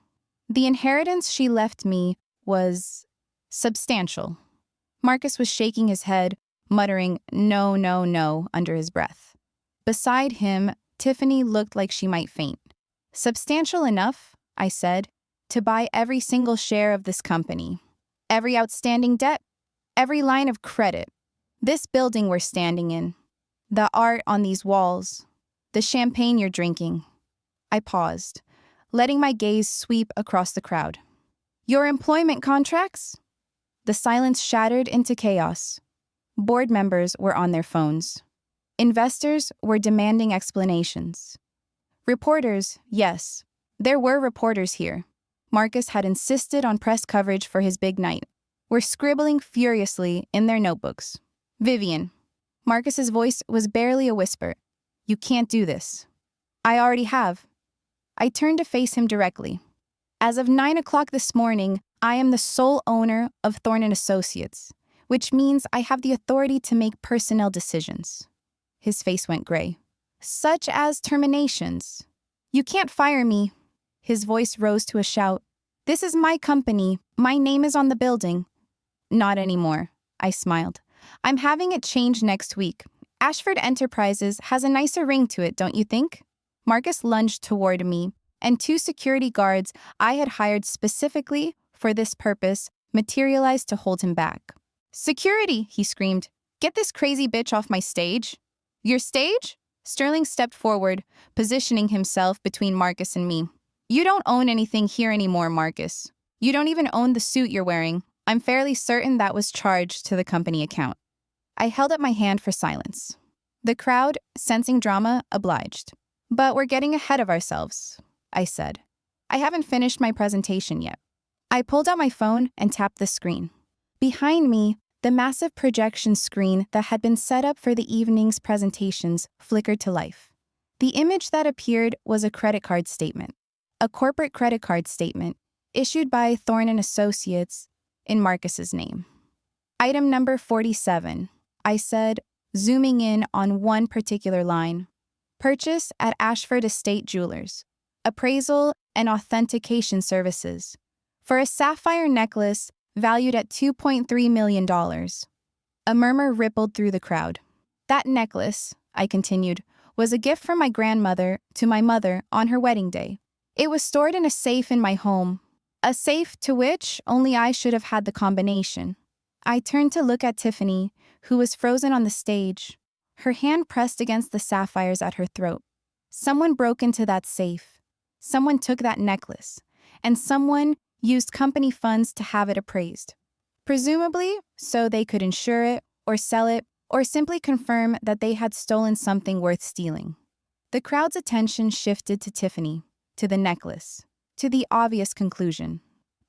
The inheritance she left me was substantial." Marcus was shaking his head, muttering, "No, no, no," under his breath. Beside him, Tiffany looked like she might faint. "Substantial enough," I said, "to buy every single share of this company. Every outstanding debt, every line of credit. This building we're standing in. The art on these walls. The champagne you're drinking." I paused, letting my gaze sweep across the crowd. "Your employment contracts?" The silence shattered into chaos. Board members were on their phones. Investors were demanding explanations. Reporters, yes, there were reporters here. Marcus had insisted on press coverage for his big night, were scribbling furiously in their notebooks. Vivian. Marcus's voice was barely a whisper. You can't do this. I already have. I turned to face him directly. As of 9 o'clock this morning, I am the sole owner of Thorne & Associates, which means I have the authority to make personnel decisions. His face went gray. Such as terminations. You can't fire me. His voice rose to a shout. This is my company. My name is on the building. Not anymore, I smiled. I'm having it changed next week. Ashford Enterprises has a nicer ring to it, don't you think? Marcus lunged toward me, and 2 security guards I had hired specifically for this purpose materialized to hold him back. Security, he screamed. Get this crazy bitch off my stage. Your stage? Sterling stepped forward, positioning himself between Marcus and me. You don't own anything here anymore, Marcus. You don't even own the suit you're wearing. I'm fairly certain that was charged to the company account. I held up my hand for silence. The crowd, sensing drama, obliged. But we're getting ahead of ourselves, I said. I haven't finished my presentation yet. I pulled out my phone and tapped the screen. Behind me, the massive projection screen that had been set up for the evening's presentations flickered to life. The image that appeared was a credit card statement, a corporate credit card statement issued by Thorne & Associates in Marcus's name. Item number 47, I said, zooming in on one particular line. Purchase at Ashford Estate Jewelers. Appraisal and authentication services. For a sapphire necklace valued at $2.3 million. A murmur rippled through the crowd. That necklace, I continued, was a gift from my grandmother to my mother on her wedding day. It was stored in a safe in my home, a safe to which only I should have had the combination. I turned to look at Tiffany, who was frozen on the stage, her hand pressed against the sapphires at her throat. Someone broke into that safe. Someone took that necklace, and someone used company funds to have it appraised. Presumably, so they could insure it, or sell it, or simply confirm that they had stolen something worth stealing. The crowd's attention shifted to Tiffany, to the necklace, to the obvious conclusion.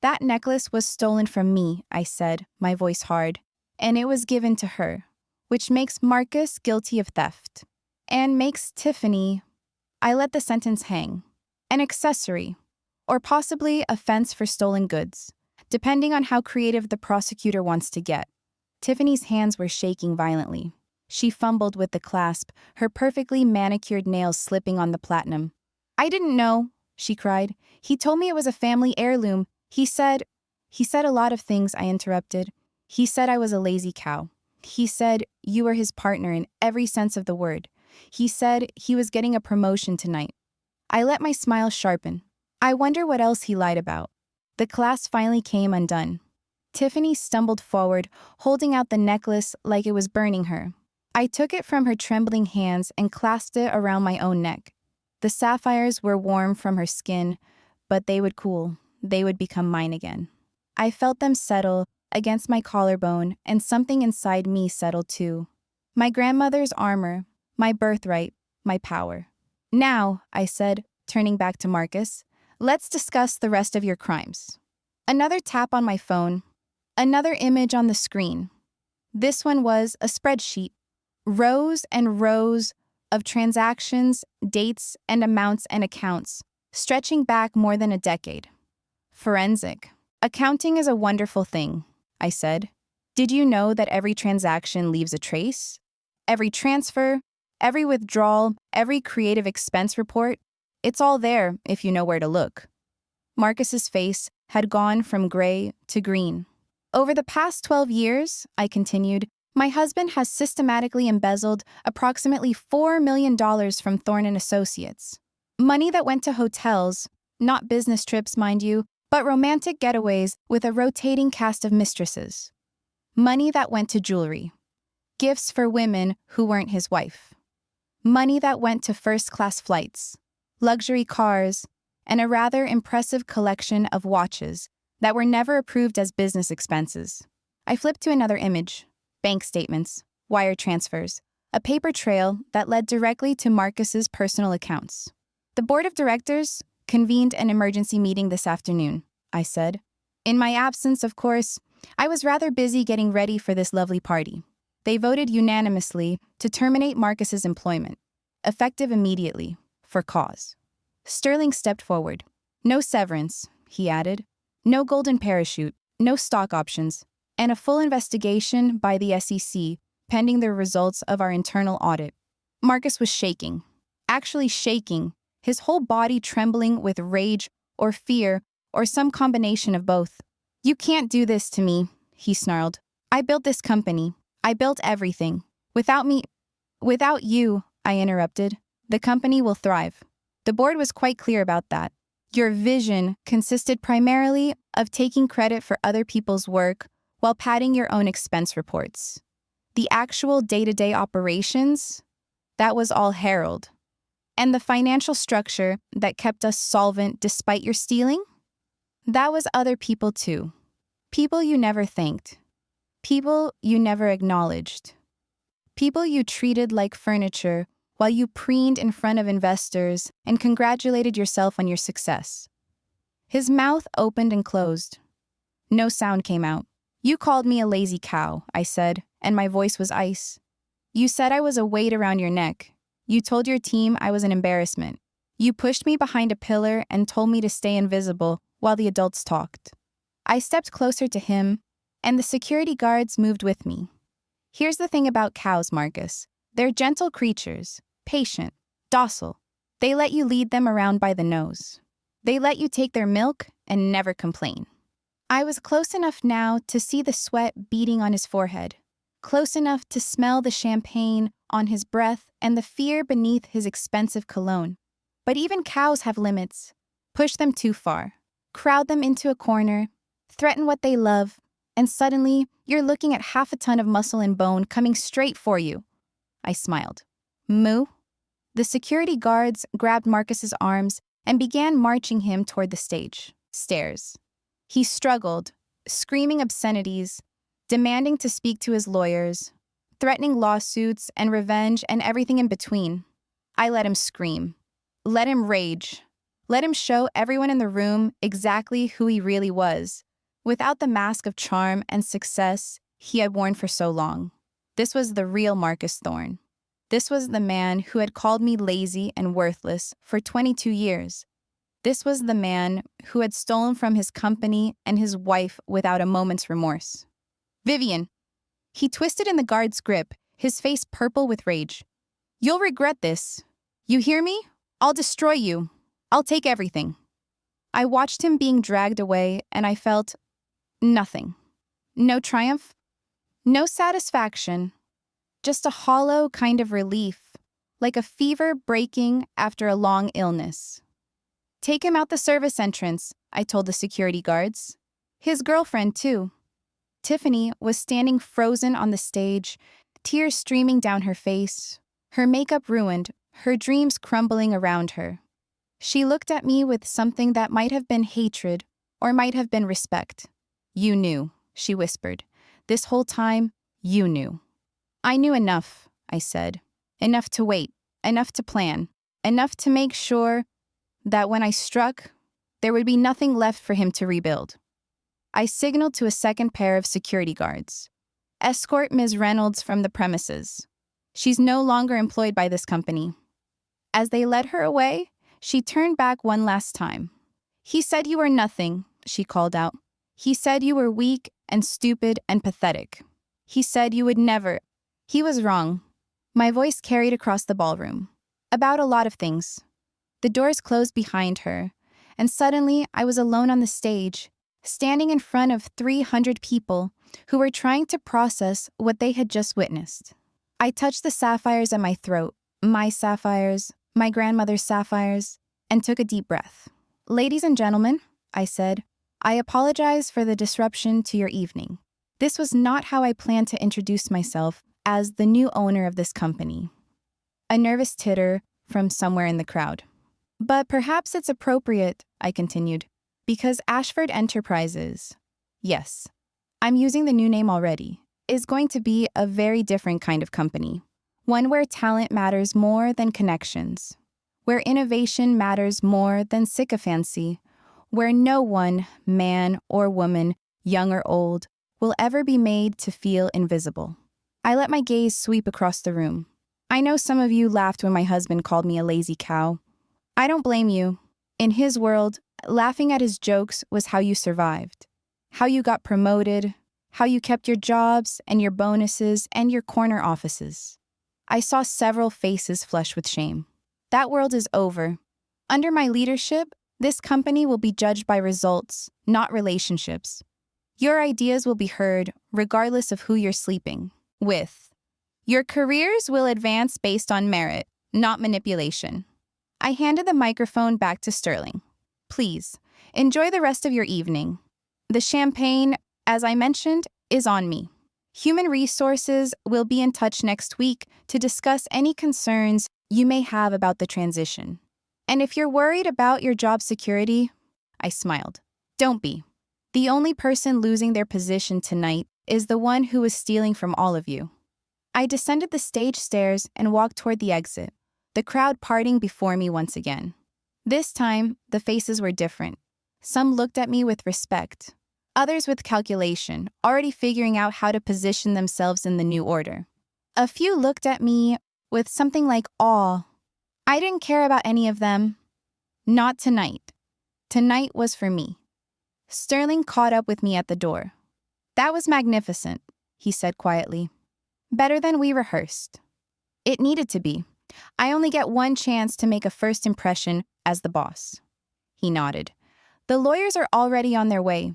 That necklace was stolen from me, I said, my voice hard, and it was given to her, which makes Marcus guilty of theft, and makes Tiffany, I let the sentence hang, an accessory, or possibly a fence for stolen goods, depending on how creative the prosecutor wants to get. Tiffany's hands were shaking violently. She fumbled with the clasp, her perfectly manicured nails slipping on the platinum. I didn't know, she cried. He told me it was a family heirloom. He said a lot of things, I interrupted. He said I was a lazy cow. He said you were his partner in every sense of the word. He said he was getting a promotion tonight. I let my smile sharpen. I wonder what else he lied about. The clasp finally came undone. Tiffany stumbled forward, holding out the necklace like it was burning her. I took it from her trembling hands and clasped it around my own neck. The sapphires were warm from her skin, but they would cool. They would become mine again. I felt them settle against my collarbone, and something inside me settled too. My grandmother's armor, my birthright, my power. Now, I said, turning back to Marcus, let's discuss the rest of your crimes. Another tap on my phone. Another image on the screen. This one was a spreadsheet. Rows and rows of transactions, dates, and amounts and accounts, stretching back more than a decade. Forensic. Accounting is a wonderful thing, I said. Did you know that every transaction leaves a trace? Every transfer, every withdrawal, every creative expense report, it's all there if you know where to look. Marcus's face had gone from gray to green. Over the past 12 years, I continued, my husband has systematically embezzled approximately $4 million from Thorne & Associates. Money that went to hotels, not business trips, mind you, but romantic getaways with a rotating cast of mistresses. Money that went to jewelry. Gifts for women who weren't his wife. Money that went to first-class flights, luxury cars, and a rather impressive collection of watches that were never approved as business expenses. I flipped to another image. Bank statements, wire transfers, a paper trail that led directly to Marcus's personal accounts. The board of directors convened an emergency meeting this afternoon. I said. In my absence, of course, I was rather busy getting ready for this lovely party. They voted unanimously to terminate Marcus's employment, effective immediately, for cause. Sterling stepped forward. No severance, he added. No golden parachute, no stock options, and a full investigation by the SEC pending the results of our internal audit. Marcus was shaking, actually shaking, his whole body trembling with rage or fear or some combination of both. You can't do this to me, he snarled. I built this company. I built everything. Without you, I interrupted, the company will thrive. The board was quite clear about that. Your vision consisted primarily of taking credit for other people's work while padding your own expense reports. The actual day-to-day operations, that was all Harold. And the financial structure that kept us solvent despite your stealing? That was other people too. People you never thanked. People you never acknowledged. People you treated like furniture while you preened in front of investors and congratulated yourself on your success. His mouth opened and closed. No sound came out. You called me a lazy cow, I said, and my voice was ice. You said I was a weight around your neck. You told your team I was an embarrassment. You pushed me behind a pillar and told me to stay invisible while the adults talked. I stepped closer to him, and the security guards moved with me. Here's the thing about cows, Marcus. They're gentle creatures, patient, docile. They let you lead them around by the nose. They let you take their milk and never complain. I was close enough now to see the sweat beading on his forehead, close enough to smell the champagne on his breath and the fear beneath his expensive cologne. But even cows have limits. Push them too far, crowd them into a corner, threaten what they love, and suddenly you're looking at half a ton of muscle and bone coming straight for you. I smiled. Moo? The security guards grabbed Marcus's arms and began marching him toward the stairs. He struggled, screaming obscenities, demanding to speak to his lawyers, threatening lawsuits and revenge and everything in between. I let him scream, let him rage, let him show everyone in the room exactly who he really was, without the mask of charm and success he had worn for so long. This was the real Marcus Thorne. This was the man who had called me lazy and worthless for 22 years. This was the man who had stolen from his company and his wife without a moment's remorse. Vivian. He twisted in the guard's grip, his face purple with rage. You'll regret this. You hear me? I'll destroy you. I'll take everything. I watched him being dragged away, and I felt nothing. No triumph, no satisfaction, just a hollow kind of relief, like a fever breaking after a long illness. Take him out the service entrance, I told the security guards. His girlfriend, too. Tiffany was standing frozen on the stage, tears streaming down her face, her makeup ruined, her dreams crumbling around her. She looked at me with something that might have been hatred or might have been respect. You knew, she whispered. This whole time, you knew. I knew enough, I said. Enough to wait, enough to plan, enough to make sure that when I struck, there would be nothing left for him to rebuild. I signaled to a second pair of security guards. Escort Ms. Reynolds from the premises. She's no longer employed by this company. As they led her away, she turned back one last time. He said you were nothing, she called out. He said you were weak and stupid and pathetic. He said you would never. He was wrong. My voice carried across the ballroom. About a lot of things. The doors closed behind her, and suddenly I was alone on the stage, standing in front of 300 people who were trying to process what they had just witnessed. I touched the sapphires at my throat, my sapphires, my grandmother's sapphires, and took a deep breath. Ladies and gentlemen, I said, I apologize for the disruption to your evening. This was not how I planned to introduce myself as the new owner of this company. A nervous titter from somewhere in the crowd. But perhaps it's appropriate, I continued, because Ashford Enterprises, yes, I'm using the new name already, is going to be a very different kind of company. One where talent matters more than connections, where innovation matters more than sycophancy, where no one, man or woman, young or old, will ever be made to feel invisible. I let my gaze sweep across the room. I know some of you laughed when my husband called me a lazy cow. I don't blame you. In his world, laughing at his jokes was how you survived, how you got promoted, how you kept your jobs and your bonuses and your corner offices. I saw several faces flush with shame. That world is over. Under my leadership, this company will be judged by results, not relationships. Your ideas will be heard, regardless of who you're sleeping with. Your careers will advance based on merit, not manipulation. I handed the microphone back to Sterling. Please, enjoy the rest of your evening. The champagne, as I mentioned, is on me. Human Resources will be in touch next week to discuss any concerns you may have about the transition. And if you're worried about your job security, I smiled. Don't be. The only person losing their position tonight is the one who is stealing from all of you. I descended the stage stairs and walked toward the exit, the crowd parting before me once again. This time, the faces were different. Some looked at me with respect, others with calculation, already figuring out how to position themselves in the new order. A few looked at me with something like awe. I didn't care about any of them. Not tonight. Tonight was for me. Sterling caught up with me at the door. That was magnificent, he said quietly. Better than we rehearsed. It needed to be. I only get one chance to make a first impression as the boss. He nodded. The lawyers are already on their way.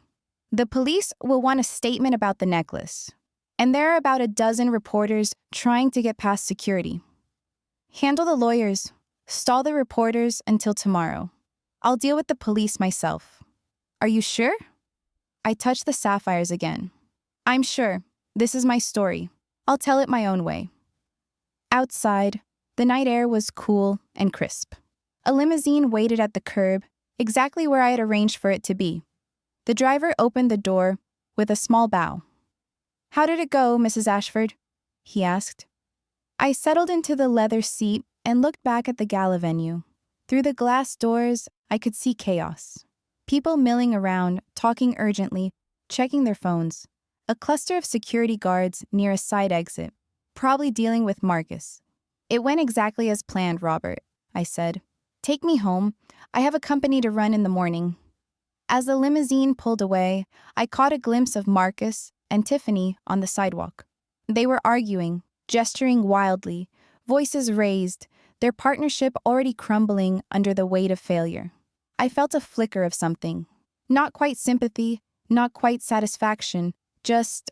The police will want a statement about the necklace. And there are about a dozen reporters trying to get past security. Handle the lawyers. Stall the reporters until tomorrow. I'll deal with the police myself. Are you sure? I touched the sapphires again. I'm sure. This is my story. I'll tell it my own way. Outside, the night air was cool and crisp. A limousine waited at the curb, exactly where I had arranged for it to be. The driver opened the door with a small bow. How did it go, Mrs. Ashford? He asked. I settled into the leather seat and looked back at the gala venue. Through the glass doors, I could see chaos. People milling around, talking urgently, checking their phones. A cluster of security guards near a side exit, probably dealing with Marcus. It went exactly as planned, Robert, I said. Take me home. I have a company to run in the morning. As the limousine pulled away, I caught a glimpse of Marcus and Tiffany on the sidewalk. They were arguing, gesturing wildly, voices raised, their partnership already crumbling under the weight of failure. I felt a flicker of something. Not quite sympathy, not quite satisfaction, just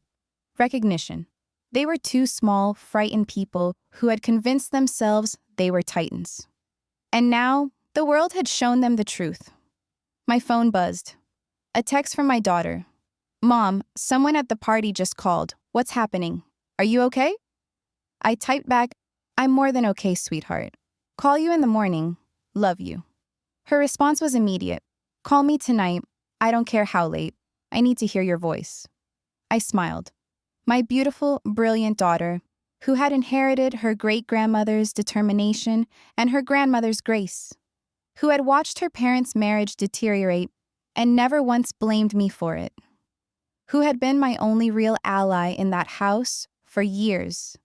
recognition. They were two small, frightened people who had convinced themselves they were titans. And now, the world had shown them the truth. My phone buzzed. A text from my daughter. Mom, someone at the party just called. What's happening? Are you okay? I typed back, I'm more than okay, sweetheart. Call you in the morning. Love you. Her response was immediate. Call me tonight. I don't care how late. I need to hear your voice. I smiled. My beautiful, brilliant daughter, who had inherited her great-grandmother's determination and her grandmother's grace, who had watched her parents' marriage deteriorate and never once blamed me for it, who had been my only real ally in that house for years.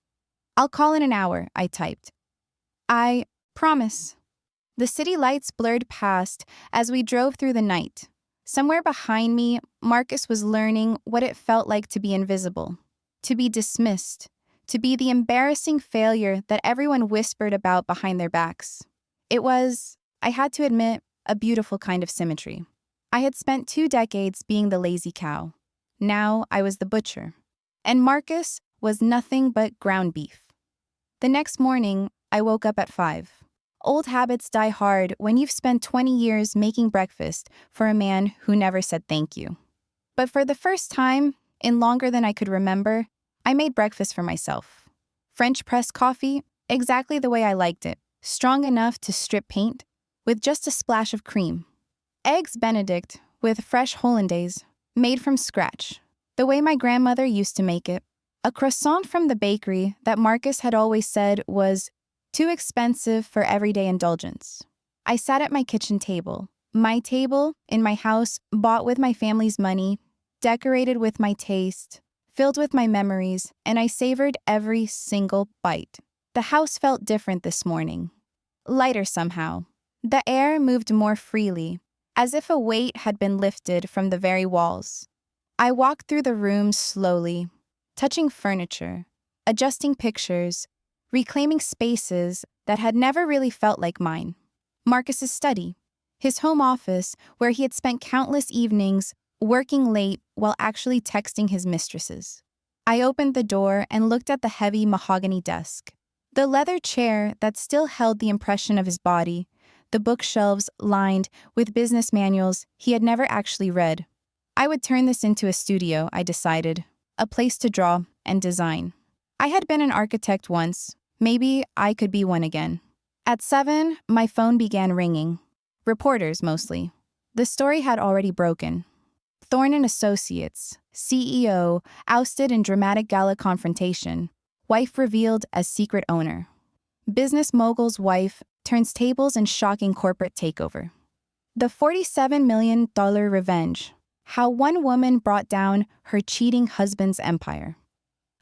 I'll call in an hour, I typed. I promise. The city lights blurred past as we drove through the night. Somewhere behind me, Marcus was learning what it felt like to be invisible, to be dismissed, to be the embarrassing failure that everyone whispered about behind their backs. It was, I had to admit, a beautiful kind of symmetry. I had spent 2 decades being the lazy cow. Now I was the butcher. And Marcus was nothing but ground beef. The next morning, I woke up at 5. Old habits die hard when you've spent 20 years making breakfast for a man who never said thank you. But for the first time, in longer than I could remember, I made breakfast for myself. French press coffee, exactly the way I liked it, strong enough to strip paint, with just a splash of cream. Eggs Benedict with fresh hollandaise, made from scratch, the way my grandmother used to make it. A croissant from the bakery that Marcus had always said was too expensive for everyday indulgence. I sat at my kitchen table, My table in my house, bought with my family's money, decorated with my taste, filled with my memories, and I savored every single bite. The house felt different this morning. Lighter somehow. The air moved more freely, as if a weight had been lifted from the very walls. I walked through the room slowly, touching furniture, adjusting pictures, reclaiming spaces that had never really felt like mine. Marcus's study, his home office where he had spent countless evenings working late while actually texting his mistresses. I opened the door and looked at the heavy mahogany desk. The leather chair that still held the impression of his body, the bookshelves lined with business manuals he had never actually read. I would turn this into a studio, I decided, a place to draw and design. I had been an architect once. Maybe I could be one again. At 7, my phone began ringing. Reporters, mostly. The story had already broken. Thorne and Associates, CEO, ousted in dramatic Gala confrontation. Wife revealed as secret owner. Business mogul's wife turns tables in shocking corporate takeover. The $47 million revenge. How one woman brought down her cheating husband's empire.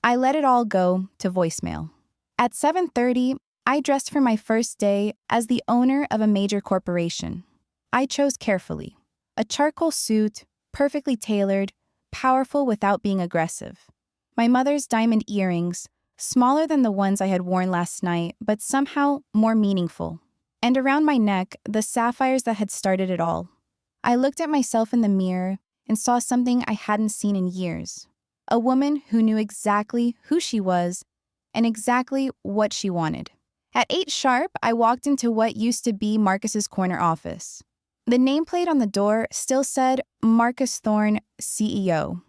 I let it all go to voicemail. At 7:30, I dressed for my first day as the owner of a major corporation. I chose carefully. A charcoal suit, perfectly tailored, powerful without being aggressive. My mother's diamond earrings, smaller than the ones I had worn last night, but somehow more meaningful. And around my neck, the sapphires that had started it all. I looked at myself in the mirror and saw something I hadn't seen in years. A woman who knew exactly who she was and exactly what she wanted. At 8 sharp, I walked into what used to be Marcus's corner office. The nameplate on the door still said Marcus Thorne, CEO.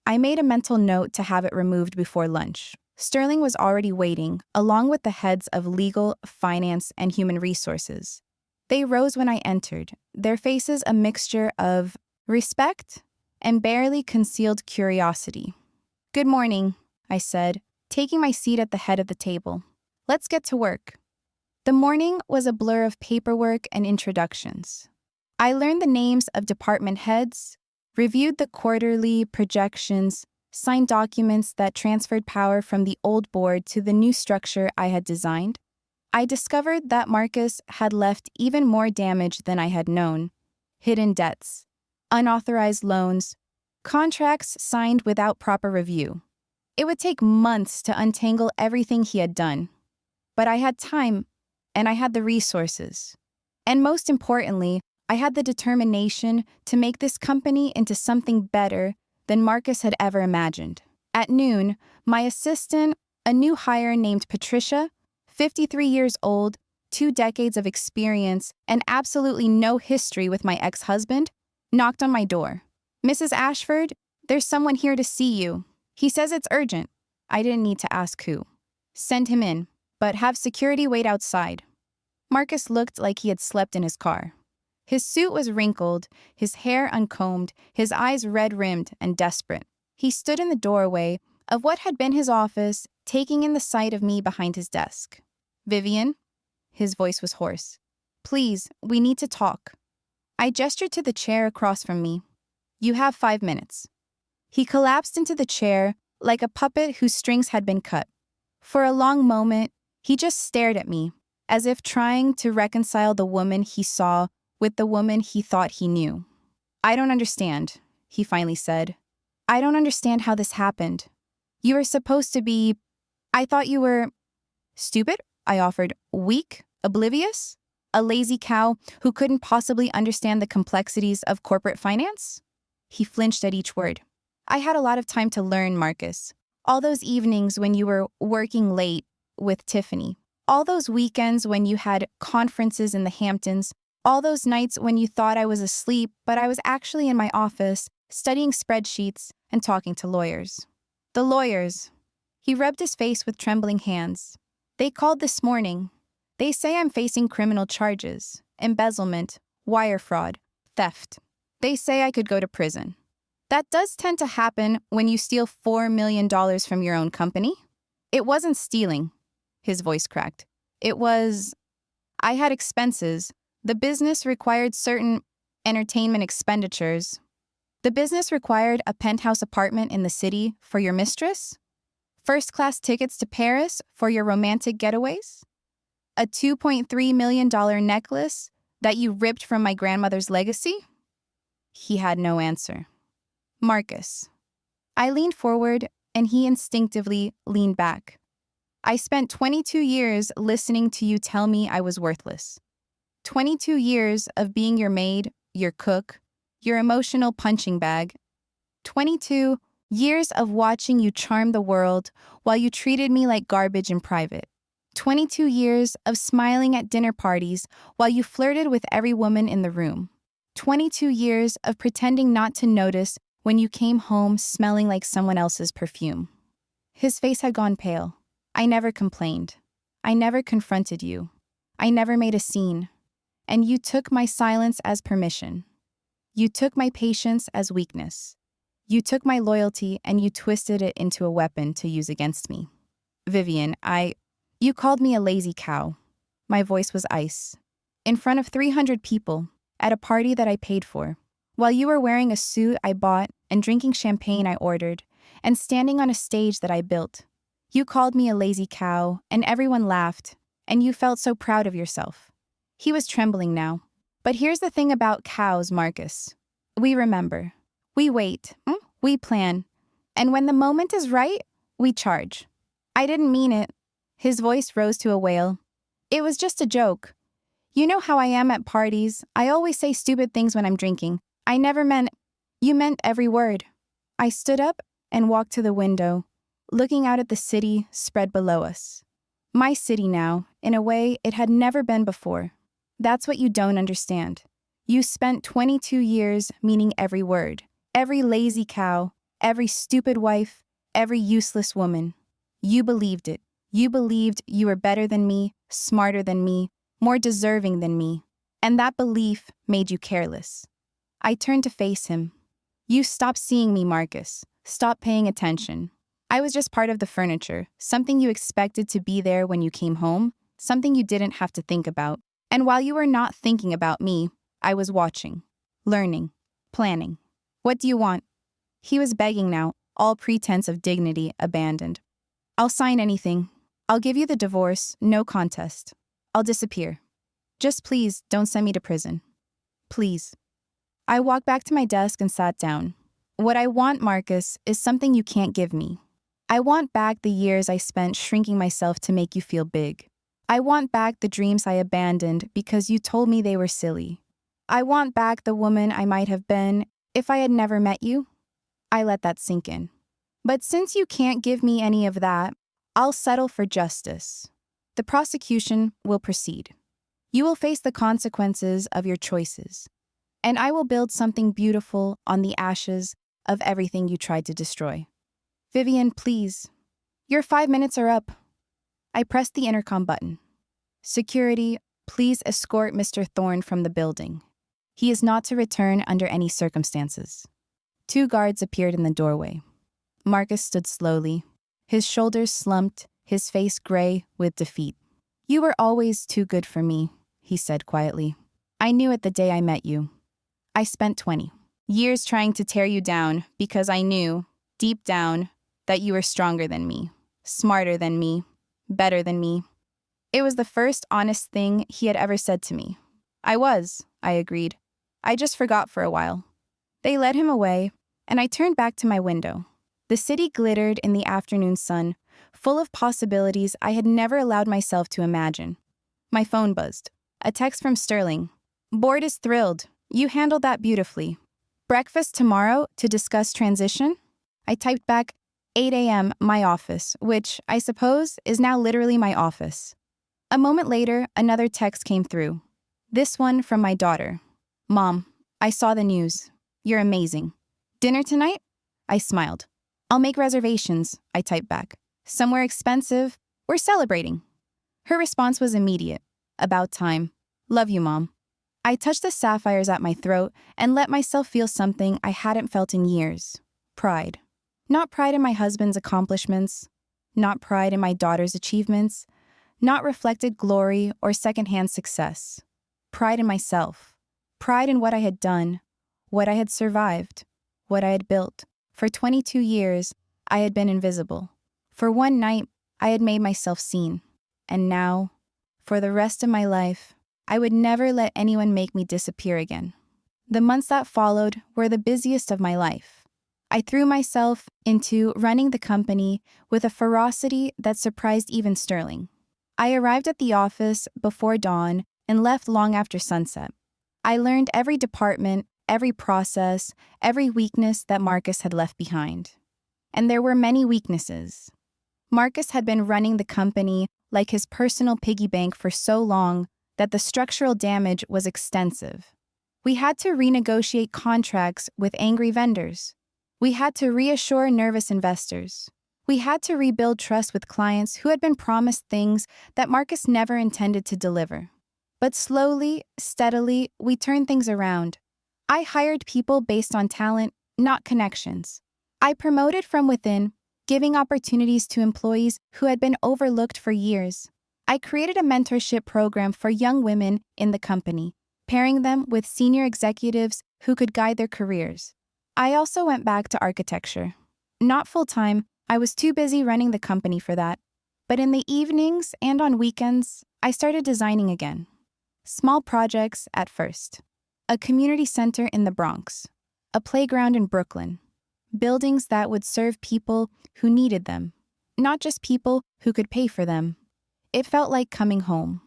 I made a mental note to have it removed before lunch. Sterling was already waiting, along with the heads of legal, finance, and human resources. They rose when I entered, their faces a mixture of respect and barely concealed curiosity. "Good morning," I said, taking my seat at the head of the table. "Let's get to work." The morning was a blur of paperwork and introductions. I learned the names of department heads, reviewed the quarterly projections, signed documents that transferred power from the old board to the new structure I had designed. I discovered that Marcus had left even more damage than I had known. Hidden debts, unauthorized loans, contracts signed without proper review. It would take months to untangle everything he had done. But I had time, and I had the resources. And most importantly, I had the determination to make this company into something better than Marcus had ever imagined. At noon, my assistant, a new hire named Patricia, 53 years old, 2 decades of experience, and absolutely no history with my ex-husband, knocked on my door. "Mrs. Ashford, there's someone here to see you. He says it's urgent." I didn't need to ask who. "Send him in, but have security wait outside." Marcus looked like he had slept in his car. His suit was wrinkled, his hair uncombed, his eyes red-rimmed and desperate. He stood in the doorway of what had been his office, taking in the sight of me behind his desk. "Vivian?" His voice was hoarse. "Please, we need to talk." I gestured to the chair across from me. "You have 5 minutes." He collapsed into the chair like a puppet whose strings had been cut. For a long moment, he just stared at me, as if trying to reconcile the woman he saw with the woman he thought he knew. "I don't understand," he finally said. "I don't understand how this happened. You were supposed to be... I thought you were..." "Stupid?" I offered. "Weak? Oblivious? A lazy cow who couldn't possibly understand the complexities of corporate finance?" He flinched at each word. "I had a lot of time to learn, Marcus. All those evenings when you were working late with Tiffany. All those weekends when you had conferences in the Hamptons. All those nights when you thought I was asleep, but I was actually in my office, studying spreadsheets and talking to lawyers. The lawyers." He rubbed his face with trembling hands. "They called this morning. They say I'm facing criminal charges, embezzlement, wire fraud, theft. They say I could go to prison. That does tend to happen when you steal $4 million from your own company." "It wasn't stealing." His voice cracked. "It was... I had expenses. The business required certain entertainment expenditures. The business required a penthouse apartment in the city for your mistress, first-class tickets to Paris for your romantic getaways, a $2.3 million necklace that you ripped from my grandmother's legacy? He had no answer. Marcus. I leaned forward, and he instinctively leaned back. I spent 22 years listening to you tell me I was worthless. 22 years of being your maid, your cook, your emotional punching bag. 22 years of watching you charm the world while you treated me like garbage in private. 22 years of smiling at dinner parties while you flirted with every woman in the room. 22 years of pretending not to notice when you came home smelling like someone else's perfume. His face had gone pale. I never complained. I never confronted you. I never made a scene. And you took my silence as permission. You took my patience as weakness. You took my loyalty and you twisted it into a weapon to use against me. Vivian, You called me a lazy cow. My voice was ice. In front of 300 people, at a party that I paid for, while you were wearing a suit I bought and drinking champagne I ordered, and standing on a stage that I built. You called me a lazy cow, and everyone laughed, and you felt so proud of yourself. He was trembling now. But here's the thing about cows, Marcus. We remember. We wait. We plan. And when the moment is right, we charge. I didn't mean it. His voice rose to a wail. It was just a joke. You know how I am at parties. I always say stupid things when I'm drinking. I never meant... You meant every word. I stood up and walked to the window, looking out at the city spread below us. My city now, in a way it had never been before. That's what you don't understand. You spent 22 years meaning every word, every lazy cow, every stupid wife, every useless woman. You believed it. You believed you were better than me, smarter than me, more deserving than me. And that belief made you careless. I turned to face him. You stopped seeing me, Marcus. Stop paying attention. I was just part of the furniture, something you expected to be there when you came home, something you didn't have to think about. And while you were not thinking about me, I was watching, learning, planning. What do you want? He was begging now, all pretense of dignity abandoned. I'll sign anything. I'll give you the divorce, no contest. I'll disappear. Just please don't send me to prison. Please. I walked back to my desk and sat down. What I want, Marcus, is something you can't give me. I want back the years I spent shrinking myself to make you feel big. I want back the dreams I abandoned because you told me they were silly. I want back the woman I might have been if I had never met you. I let that sink in. But since you can't give me any of that, I'll settle for justice. The prosecution will proceed. You will face the consequences of your choices. And I will build something beautiful on the ashes of everything you tried to destroy. Vivian, please. Your 5 minutes are up. I pressed the intercom button. Security, please escort Mr. Thorne from the building. He is not to return under any circumstances. 2 guards appeared in the doorway. Marcus stood slowly, his shoulders slumped, his face gray with defeat. You were always too good for me, he said quietly. I knew it the day I met you. I spent 20 years trying to tear you down because I knew, deep down, that you were stronger than me, smarter than me, better than me. It was the first honest thing he had ever said to me. I agreed. I just forgot for a while. They led him away, and I turned back to my window. The city glittered in the afternoon sun, full of possibilities I had never allowed myself to imagine. My phone buzzed. A text from Sterling. Board is thrilled. You handled that beautifully. Breakfast tomorrow to discuss transition? I typed back, 8 a.m., my office, which, I suppose, is now literally my office. A moment later, another text came through. This one from my daughter. Mom, I saw the news. You're amazing. Dinner tonight? I smiled. I'll make reservations, I typed back. Somewhere expensive. We're celebrating. Her response was immediate. About time. Love you, Mom. I touched the sapphires at my throat and let myself feel something I hadn't felt in years. Pride. Not pride in my husband's accomplishments. Not pride in my daughter's achievements. Not reflected glory or secondhand success. Pride in myself. Pride in what I had done, what I had survived, what I had built. For 22 years, I had been invisible. For one night, I had made myself seen. And now, for the rest of my life, I would never let anyone make me disappear again. The months that followed were the busiest of my life. I threw myself into running the company with a ferocity that surprised even Sterling. I arrived at the office before dawn and left long after sunset. I learned every department, every process, every weakness that Marcus had left behind. And there were many weaknesses. Marcus had been running the company like his personal piggy bank for so long that the structural damage was extensive. We had to renegotiate contracts with angry vendors. We had to reassure nervous investors. We had to rebuild trust with clients who had been promised things that Marcus never intended to deliver. But slowly, steadily, we turned things around. I hired people based on talent, not connections. I promoted from within, giving opportunities to employees who had been overlooked for years. I created a mentorship program for young women in the company, pairing them with senior executives who could guide their careers. I also went back to architecture. Not full-time, I was too busy running the company for that. But in the evenings and on weekends, I started designing again. Small projects at first. A community center in the Bronx. A playground in Brooklyn. Buildings that would serve people who needed them, not just people who could pay for them. It felt like coming home.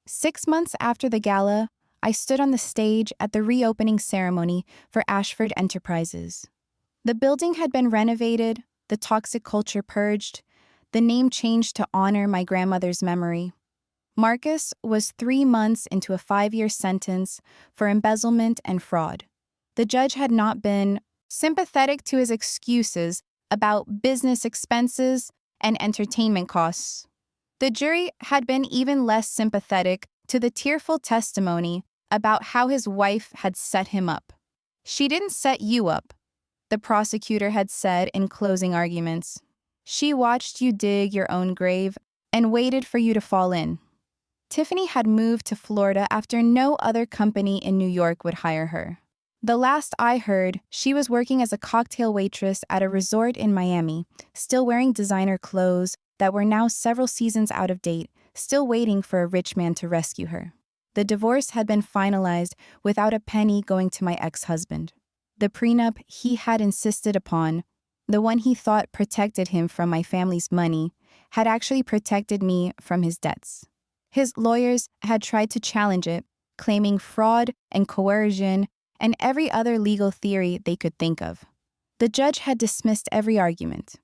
6 months after the gala, I stood on the stage at the reopening ceremony for Ashford Enterprises. The building had been renovated, the toxic culture purged, the name changed to honor my grandmother's memory. Marcus was 3 months into a 5-year sentence for embezzlement and fraud. The judge had not been sympathetic to his excuses about business expenses and entertainment costs. The jury had been even less sympathetic to the tearful testimony about how his wife had set him up. "She didn't set you up," the prosecutor had said in closing arguments. "She watched you dig your own grave and waited for you to fall in." Tiffany had moved to Florida after no other company in New York would hire her. The last I heard, she was working as a cocktail waitress at a resort in Miami, still wearing designer clothes that were now several seasons out of date, still waiting for a rich man to rescue her. The divorce had been finalized without a penny going to my ex-husband. The prenup he had insisted upon, the one he thought protected him from my family's money, had actually protected me from his debts. His lawyers had tried to challenge it, claiming fraud and coercion and every other legal theory they could think of. The judge had dismissed every argument.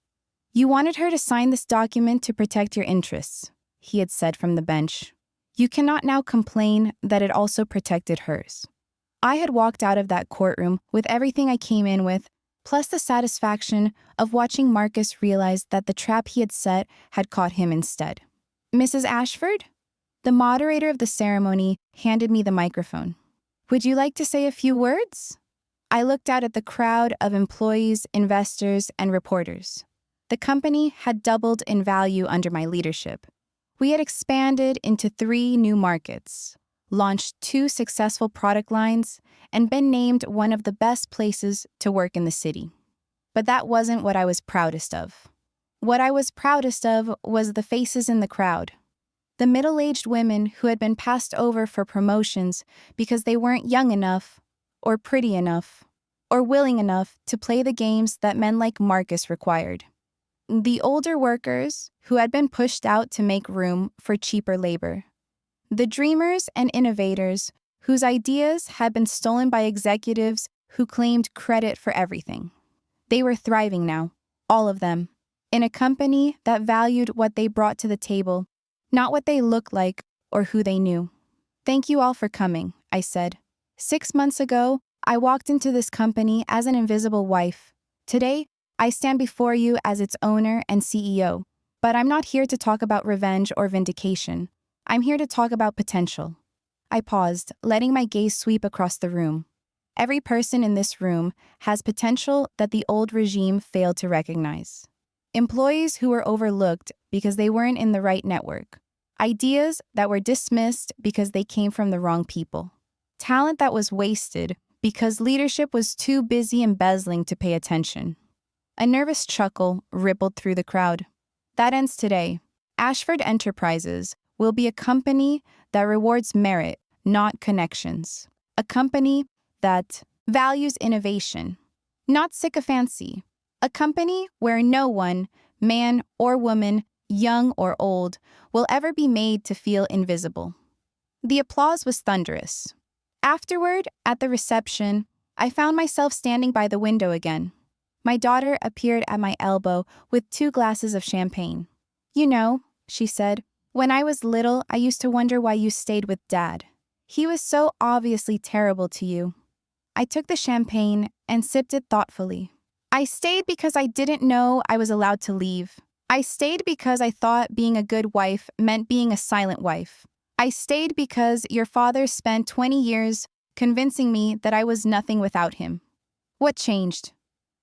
"You wanted her to sign this document to protect your interests," he had said from the bench. "You cannot now complain that it also protected hers." I had walked out of that courtroom with everything I came in with, plus the satisfaction of watching Marcus realize that the trap he had set had caught him instead. "Mrs. Ashford?" The moderator of the ceremony handed me the microphone. "Would you like to say a few words?" I looked out at the crowd of employees, investors, and reporters. The company had doubled in value under my leadership. We had expanded into 3 new markets, launched 2 successful product lines, and been named one of the best places to work in the city. But that wasn't what I was proudest of. What I was proudest of was the faces in the crowd. The middle-aged women who had been passed over for promotions because they weren't young enough, or pretty enough, or willing enough to play the games that men like Marcus required. The older workers who had been pushed out to make room for cheaper labor. The dreamers and innovators whose ideas had been stolen by executives who claimed credit for everything. They were thriving now, all of them, in a company that valued what they brought to the table, not what they looked like or who they knew. "Thank you all for coming," I said. 6 months ago, I walked into this company as an invisible wife. Today, I stand before you as its owner and CEO. But I'm not here to talk about revenge or vindication. I'm here to talk about potential. I paused, letting my gaze sweep across the room. Every person in this room has potential that the old regime failed to recognize. Employees who were overlooked because they weren't in the right network. Ideas that were dismissed because they came from the wrong people. talent that was wasted because leadership was too busy embezzling to pay attention. A nervous chuckle rippled through the crowd. That ends today. Ashford Enterprises will be a company that rewards merit, not connections. A company that values innovation, not sycophancy. A company where no one, man or woman, young or old, will ever be made to feel invisible. The applause was thunderous. Afterward, at the reception, I found myself standing by the window again. My daughter appeared at my elbow with 2 glasses of champagne. "You know," she said, "when I was little, I used to wonder why you stayed with Dad. He was so obviously terrible to you." I took the champagne and sipped it thoughtfully. I stayed because I didn't know I was allowed to leave. I stayed because I thought being a good wife meant being a silent wife. I stayed because your father spent 20 years convincing me that I was nothing without him. What changed?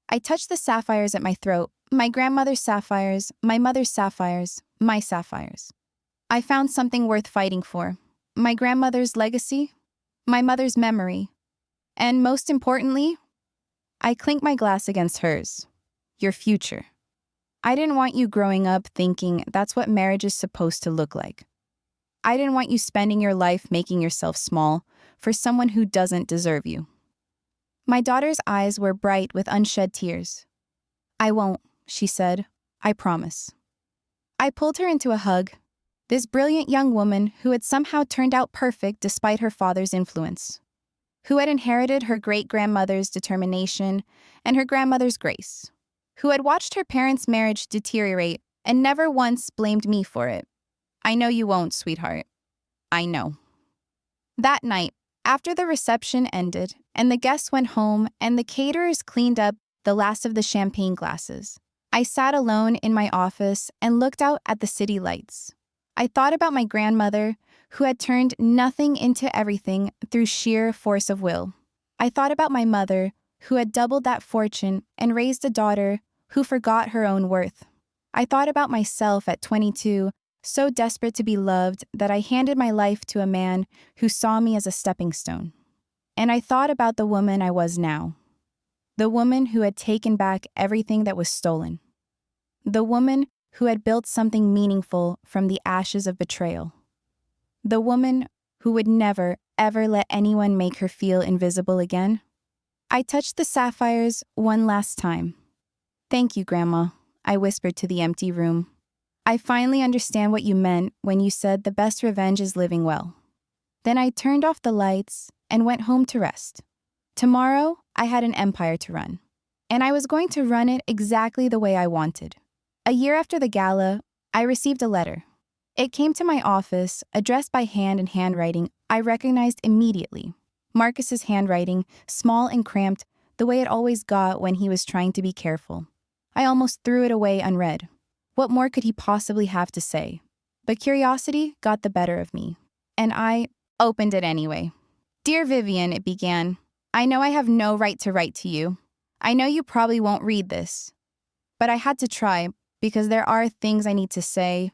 I touched the sapphires at my throat, my grandmother's sapphires, my mother's sapphires, my sapphires. I found something worth fighting for. My grandmother's legacy, my mother's memory, and most importantly, I clinked my glass against hers. Your future. I didn't want you growing up thinking that's what marriage is supposed to look like. I didn't want you spending your life making yourself small for someone who doesn't deserve you. My daughter's eyes were bright with unshed tears. "I won't," she said. "I promise." I pulled her into a hug. This brilliant young woman who had somehow turned out perfect despite her father's influence, who had inherited her great-grandmother's determination and her grandmother's grace, who had watched her parents' marriage deteriorate and never once blamed me for it. "I know you won't, sweetheart. I know." That night, after the reception ended and the guests went home and the caterers cleaned up the last of the champagne glasses, I sat alone in my office and looked out at the city lights. I thought about my grandmother, who had turned nothing into everything through sheer force of will. I thought about my mother, who had doubled that fortune and raised a daughter who forgot her own worth. I thought about myself at 22, so desperate to be loved that I handed my life to a man who saw me as a stepping stone. And I thought about the woman I was now. The woman who had taken back everything that was stolen. The woman who had built something meaningful from the ashes of betrayal. The woman who would never, ever let anyone make her feel invisible again. I touched the sapphires one last time. "Thank you, Grandma," I whispered to the empty room. "I finally understand what you meant when you said the best revenge is living well." Then I turned off the lights and went home to rest. Tomorrow, I had an empire to run. And I was going to run it exactly the way I wanted. A year after the gala, I received a letter. It came to my office, addressed by hand and handwriting I recognized immediately. Marcus's handwriting, small and cramped, the way it always got when he was trying to be careful. I almost threw it away unread. What more could he possibly have to say? But curiosity got the better of me, and I opened it anyway. "Dear Vivian," it began, "I know I have no right to write to you. I know you probably won't read this. But I had to try, because there are things I need to say,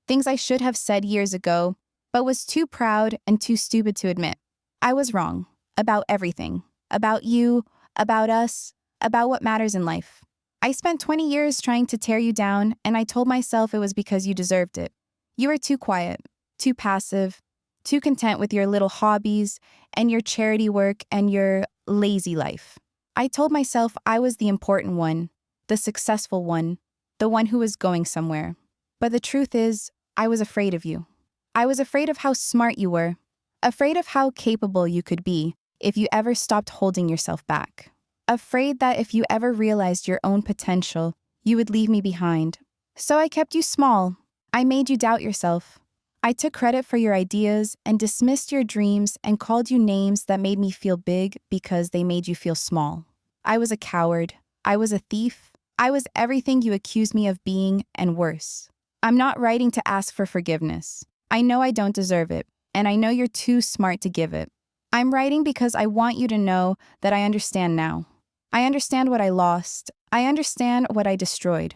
things I should have said years ago, but was too proud and too stupid to admit. I was wrong, about everything, about you, about us, about what matters in life. I spent 20 years trying to tear you down, and I told myself it was because you deserved it. You were too quiet, too passive, too content with your little hobbies and your charity work and your lazy life. I told myself I was the important one, the successful one, the one who was going somewhere. But the truth is, I was afraid of you. I was afraid of how smart you were, afraid of how capable you could be if you ever stopped holding yourself back. Afraid that if you ever realized your own potential, you would leave me behind. So I kept you small. I made you doubt yourself. I took credit for your ideas and dismissed your dreams and called you names that made me feel big because they made you feel small. I was a coward. I was a thief. I was everything you accused me of being and worse. I'm not writing to ask for forgiveness. I know I don't deserve it, and I know you're too smart to give it. I'm writing because I want you to know that I understand now. I understand what I lost. I understand what I destroyed.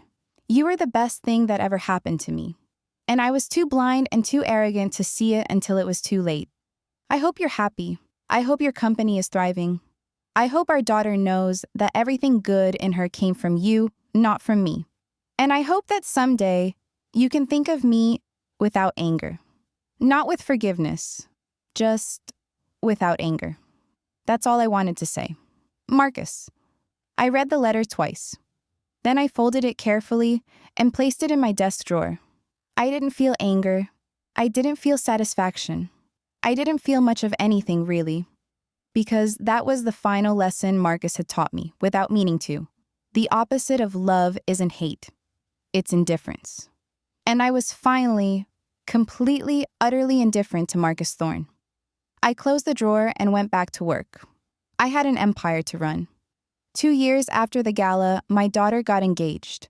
You were the best thing that ever happened to me. And I was too blind and too arrogant to see it until it was too late. I hope you're happy. I hope your company is thriving. I hope our daughter knows that everything good in her came from you, not from me. And I hope that someday you can think of me without anger. Not with forgiveness, just without anger. That's all I wanted to say. Marcus. I read the letter twice. Then I folded it carefully and placed it in my desk drawer. I didn't feel anger. I didn't feel satisfaction. I didn't feel much of anything, really. Because that was the final lesson Marcus had taught me, without meaning to. The opposite of love isn't hate. It's indifference. And I was finally, completely, utterly indifferent to Marcus Thorne. I closed the drawer and went back to work. I had an empire to run. 2 years after the gala, my daughter got engaged.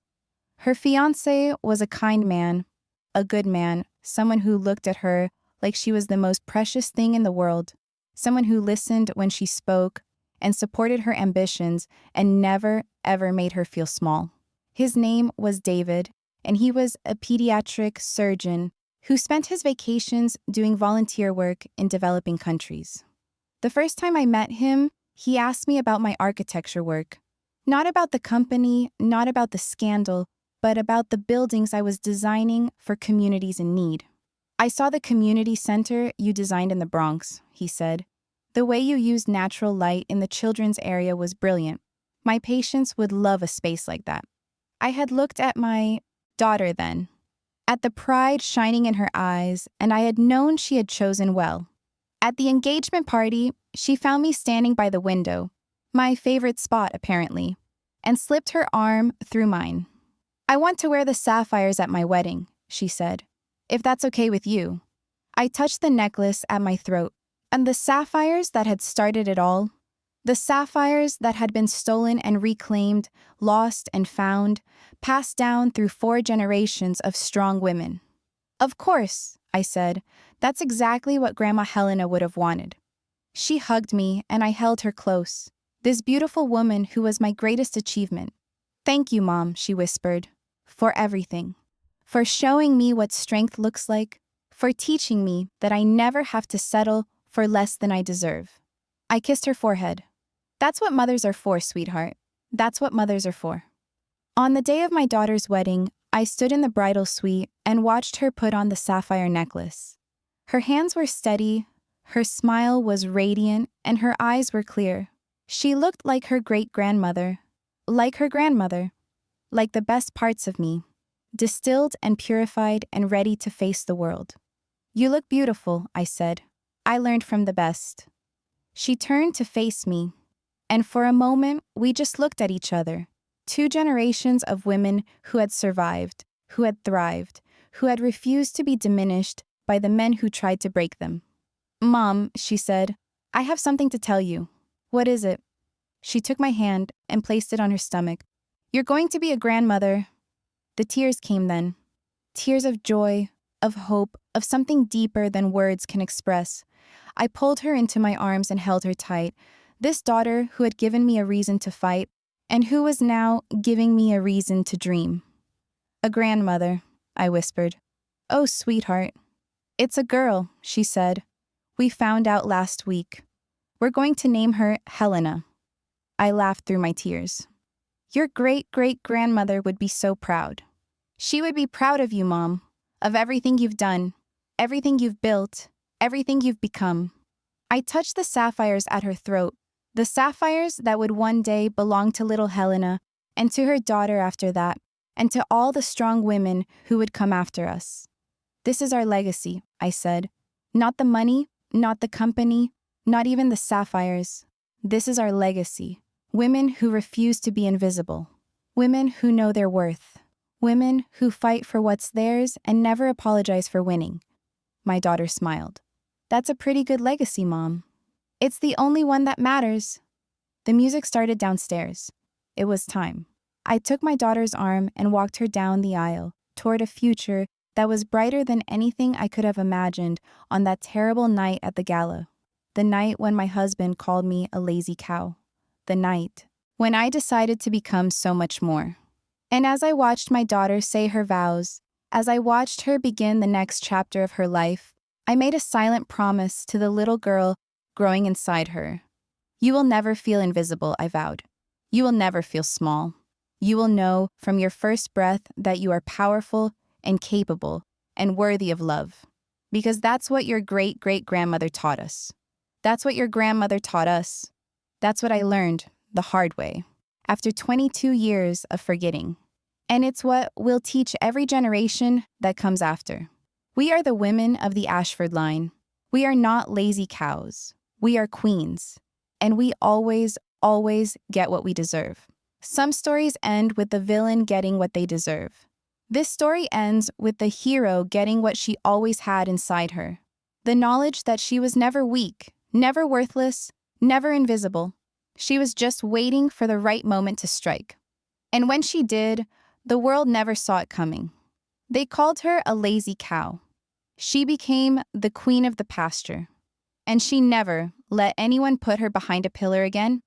Her fiancé was a kind man, a good man, someone who looked at her like she was the most precious thing in the world, someone who listened when she spoke and supported her ambitions and never, ever made her feel small. His name was David, and he was a pediatric surgeon who spent his vacations doing volunteer work in developing countries. The first time I met him, he asked me about my architecture work. Not about the company, not about the scandal, but about the buildings I was designing for communities in need. I saw the community center you designed in the Bronx, he said. The way you used natural light in the children's area was brilliant. My patients would love a space like that. I had looked at my daughter then, at the pride shining in her eyes, and I had known she had chosen well. At the engagement party, she found me standing by the window, my favorite spot apparently, and slipped her arm through mine. I want to wear the sapphires at my wedding, she said, if that's okay with you. I touched the necklace at my throat, and the sapphires that had started it all, the sapphires that had been stolen and reclaimed, lost and found, passed down through 4 generations of strong women. Of course, I said, that's exactly what Grandma Helena would have wanted. She hugged me and I held her close, this beautiful woman who was my greatest achievement. Thank you, Mom, she whispered, for everything. For showing me what strength looks like, for teaching me that I never have to settle for less than I deserve. I kissed her forehead. That's what mothers are for, sweetheart. That's what mothers are for. On the day of my daughter's wedding, I stood in the bridal suite and watched her put on the sapphire necklace. Her hands were steady, her smile was radiant, and her eyes were clear. She looked like her great-grandmother, like her grandmother, like the best parts of me, distilled and purified and ready to face the world. You look beautiful, I said. I learned from the best. She turned to face me, and for a moment, we just looked at each other. 2 generations of women who had survived, who had thrived, who had refused to be diminished by the men who tried to break them. Mom, she said, I have something to tell you. What is it? She took my hand and placed it on her stomach. You're going to be a grandmother. The tears came then. Tears of joy, of hope, of something deeper than words can express. I pulled her into my arms and held her tight. This daughter who had given me a reason to fight, and who was now giving me a reason to dream. A grandmother, I whispered. Oh, sweetheart. It's a girl, she said. We found out last week. We're going to name her Helena. I laughed through my tears. Your great-great-grandmother would be so proud. She would be proud of you, Mom, of everything you've done, everything you've built, everything you've become. I touched the sapphires at her throat, the sapphires that would one day belong to little Helena and to her daughter after that, and to all the strong women who would come after us. This is our legacy, I said. Not the money, not the company, not even the sapphires. This is our legacy. Women who refuse to be invisible. Women who know their worth. Women who fight for what's theirs and never apologize for winning. My daughter smiled. That's a pretty good legacy, Mom. It's the only one that matters. The music started downstairs. It was time. I took my daughter's arm and walked her down the aisle toward a future that was brighter than anything I could have imagined on that terrible night at the gala. The night when my husband called me a lazy cow. The night when I decided to become so much more. And as I watched my daughter say her vows, as I watched her begin the next chapter of her life, I made a silent promise to the little girl growing inside her. You will never feel invisible, I vowed. You will never feel small. You will know from your first breath that you are powerful and capable and worthy of love. Because that's what your great-great-grandmother taught us. That's what your grandmother taught us. That's what I learned the hard way, after 22 years of forgetting. And it's what we'll teach every generation that comes after. We are the women of the Ashford line. We are not lazy cows. We are queens. And we always get what we deserve. Some stories end with the villain getting what they deserve. This story ends with the hero getting what she always had inside her. The knowledge that she was never weak, never worthless, never invisible. She was just waiting for the right moment to strike. And when she did, the world never saw it coming. They called her a lazy cow. She became the queen of the pasture. And she never let anyone put her behind a pillar again.